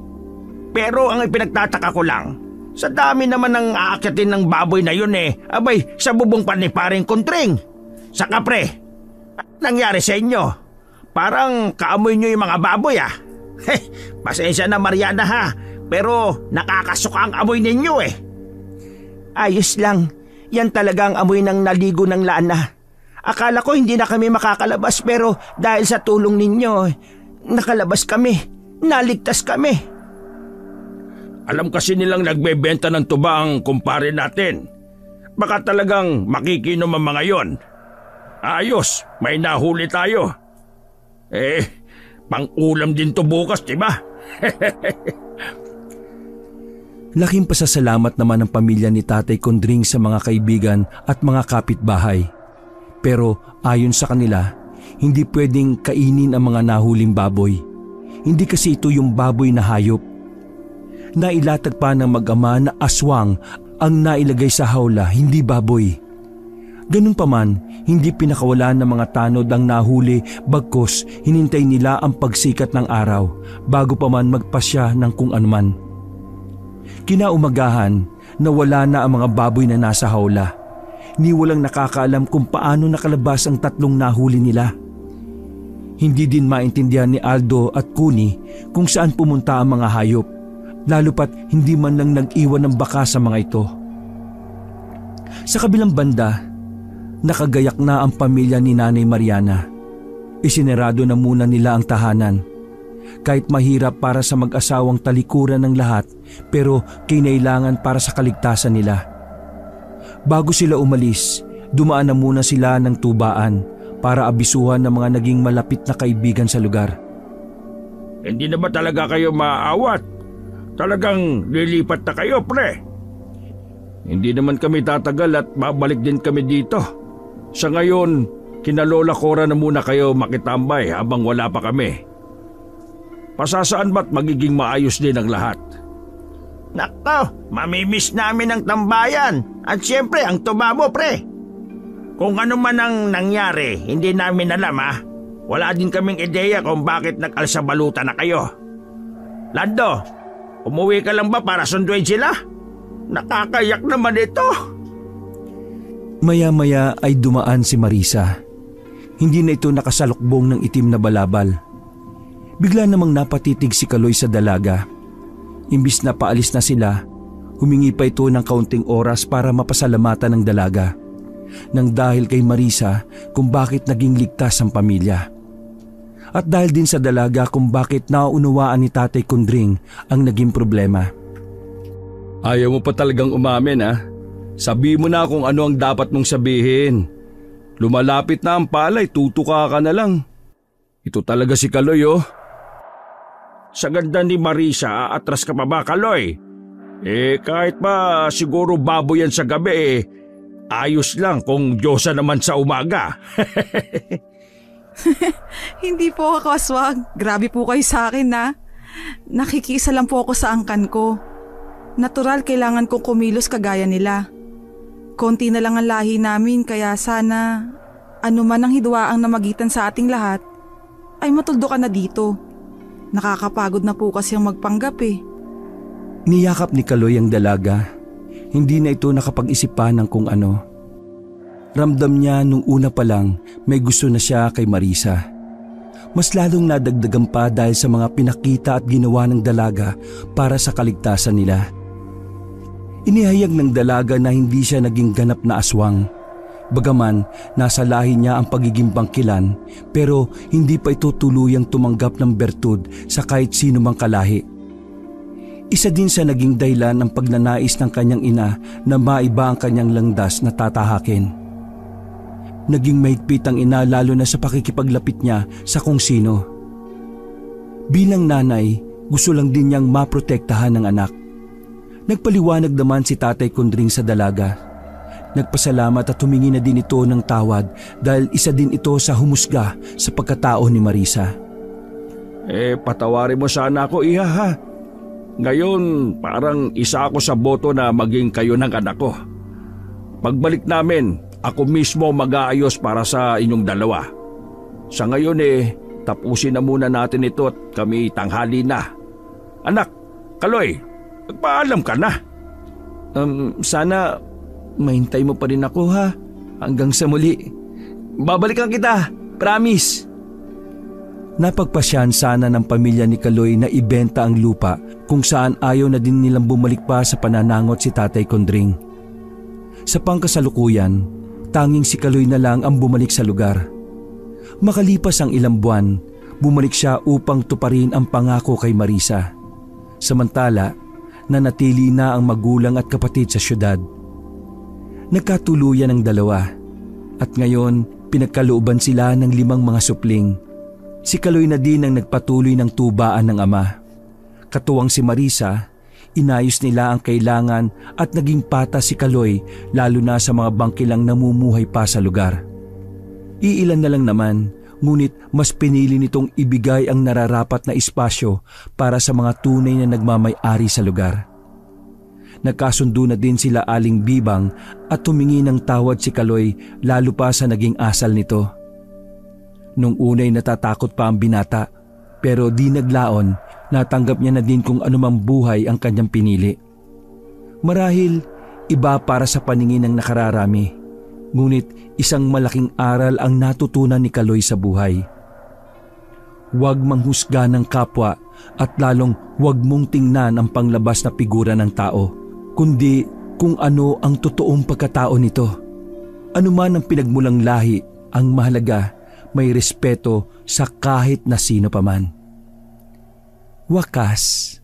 Pero ang ipinagtataka ko lang, sa dami naman ng aakyatin ng baboy na yun abay sa bubong pa ni Paring Kundring. Saka pre, nangyari sa inyo? Parang kaamoy nyo yung mga baboy ah. Pasensya na Mariana ha, pero nakakasuka ang amoy ninyo Ayos lang, yan talaga ang amoy ng naligo ng lana. Akala ko hindi na kami makakalabas pero dahil sa tulong ninyo, nakalabas kami, naligtas kami. Alam kasi nilang nagbebenta ng tuba ang kumpare natin. Baka talagang makikinom ang mga yon. Ayos, may nahuli tayo. Pang-ulam din to bukas, diba? Laking pasasalamat naman ng pamilya ni Tatay Kundring sa mga kaibigan at mga kapitbahay. Pero ayon sa kanila, hindi pwedeng kainin ang mga nahuling baboy. Hindi kasi ito yung baboy na hayop. Nailatag pa ng mag-ama na aswang ang nailagay sa hawla, hindi baboy. Ganun pa man, hindi pinakawalan ng mga tanod ang nahuli bagkus hinintay nila ang pagsikat ng araw bago pa man magpasya ng kung anuman. Kinaumagahan, nawala na ang mga baboy na nasa hawla. Ni walang nakakaalam kung paano nakalabas ang 3 nahuli nila. Hindi din maintindihan ni Aldo at Kuni kung saan pumunta ang mga hayop, lalo pat hindi man lang nag-iwan ng baka sa mga ito. Sa kabilang banda, nakagayak na ang pamilya ni Nanay Mariana. Isinerado na muna nila ang tahanan. Kahit mahirap para sa mag-asawang talikuran ng lahat, pero kinailangan para sa kaligtasan nila. Bago sila umalis, dumaan na muna sila ng tubaan para abisuhan ng mga naging malapit na kaibigan sa lugar. Hindi na ba talaga kayo maaawat? Talagang lilipat na kayo, pre. Hindi naman kami tatagal at babalik din kami dito. Sa ngayon, kina Lola Cora na muna kayo makitambay habang wala pa kami. Pasasaan ba't magiging maayos din ang lahat? Nako, mamimiss namin ang tambayan at siyempre ang tuba mo pre. Kung ano man ang nangyari, hindi namin alam Wala din kaming ideya kung bakit nag-alsabaluta na kayo. Lando, umuwi ka lang ba para sunduin sila? Nakakayak naman ito. Maya-maya ay dumaan si Marisa. Hindi na ito nakasalukbong ng itim na balabal. Bigla namang napatitig si Kaloy sa dalaga. Imbis na paalis na sila, humingi pa ito ng kaunting oras para mapasalamatan ng dalaga. Nang dahil kay Marisa kung bakit naging ligtas ang pamilya. At dahil din sa dalaga kung bakit nauunawaan ni Tatay Kundring ang naging problema. Ayaw mo pa talagang umamin Sabihin mo na kung ano ang dapat mong sabihin. Lumalapit na ang palay, tutuka ka na lang. Ito talaga si Kaloy oh. Sa ganda ni Marisa, aatras ka pa ba, Kaloy? Kahit ba siguro baboy yan sa gabi ayos lang kung Diyosa naman sa umaga. Hindi po ako aswang. Grabe po kayo sa akin na. Nakikiisa lang po ako sa angkan ko. Natural kailangan kong kumilos kagaya nila. Konti na lang ang lahi namin kaya sana anuman ang hidwaang namagitan sa ating lahat ay matuldo ka na dito. Nakakapagod na po kasi ang magpanggap Niyakap ni Kaloy ang dalaga. Hindi na ito nakapag-isipan ng kung ano. Ramdam niya nung una pa lang may gusto na siya kay Marisa. Mas lalong nadagdagan pa dahil sa mga pinakita at ginawa ng dalaga para sa kaligtasan nila. Inihayag ng dalaga na hindi siya naging ganap na aswang. Bagaman nasa lahi niya ang pagiging bangkilan pero hindi pa ito tuluyang tumanggap ng bertud sa kahit sino mang kalahi. Isa din sa naging dahilan ng pagnanais ng kanyang ina na maiba ang kanyang landas na tatahakin. Naging mahigpit ang ina lalo na sa pakikipaglapit niya sa kung sino. Bilang nanay, gusto lang din niyang maprotektahan ng anak. Nagpaliwanag naman si Tatay Kundring sa dalaga. Nagpasalamat at humingi na din ito ng tawad dahil isa din ito sa humusga sa pagkatao ni Marisa. Patawarin mo sana ako, iha ha. Ngayon, parang isa ako sa boto na maging kayo ng anak ko. Pagbalik namin, ako mismo mag-aayos para sa inyong dalawa. Sa ngayon tapusin na muna natin ito at kami tanghali na. Anak, Kaloy, magpaalam ka na. Sana mahintay mo pa rin ako ha, hanggang sa muli. Babalikan kita, promise. Napagpasyahan sana ng pamilya ni Kaloy na ibenta ang lupa kung saan ayaw na din nilang bumalik pa sa pananangot si Tatay Kundring. Sa pangkasalukuyan, tanging si Kaloy na lang ang bumalik sa lugar. Makalipas ang ilang buwan, bumalik siya upang tuparin ang pangako kay Marisa. Samantala, nanatili na ang magulang at kapatid sa syudad. Nagkatuluyan ang dalawa at ngayon pinagkalooban sila ng 5 mga supling. Si Kaloy na din ang nagpatuloy ng tubaan ng ama. Katuwang si Marisa, inayos nila ang kailangan at naging patas si Kaloy lalo na sa mga bangkilang namumuhay pa sa lugar. Iilan na lang naman, ngunit mas pinili nitong ibigay ang nararapat na espasyo para sa mga tunay na nagmamay-ari sa lugar. Nagkasundo na din sila Aling Bibang at humingi ng tawad si Kaloy lalo pa sa naging asal nito. Nung unay natatakot pa ang binata pero di naglaon, natanggap niya na din kung anumang buhay ang kanyang pinili. Marahil iba para sa paningin ng nakararami, ngunit isang malaking aral ang natutunan ni Kaloy sa buhay. Huwag manghusga ng kapwa at lalong huwag mong tingnan ang panglabas na figura ng tao, kundi kung ano ang totoong pagkatao nito. Ano man ang pinagmulang lahi, ang mahalaga may respeto sa kahit na sino paman. Wakas.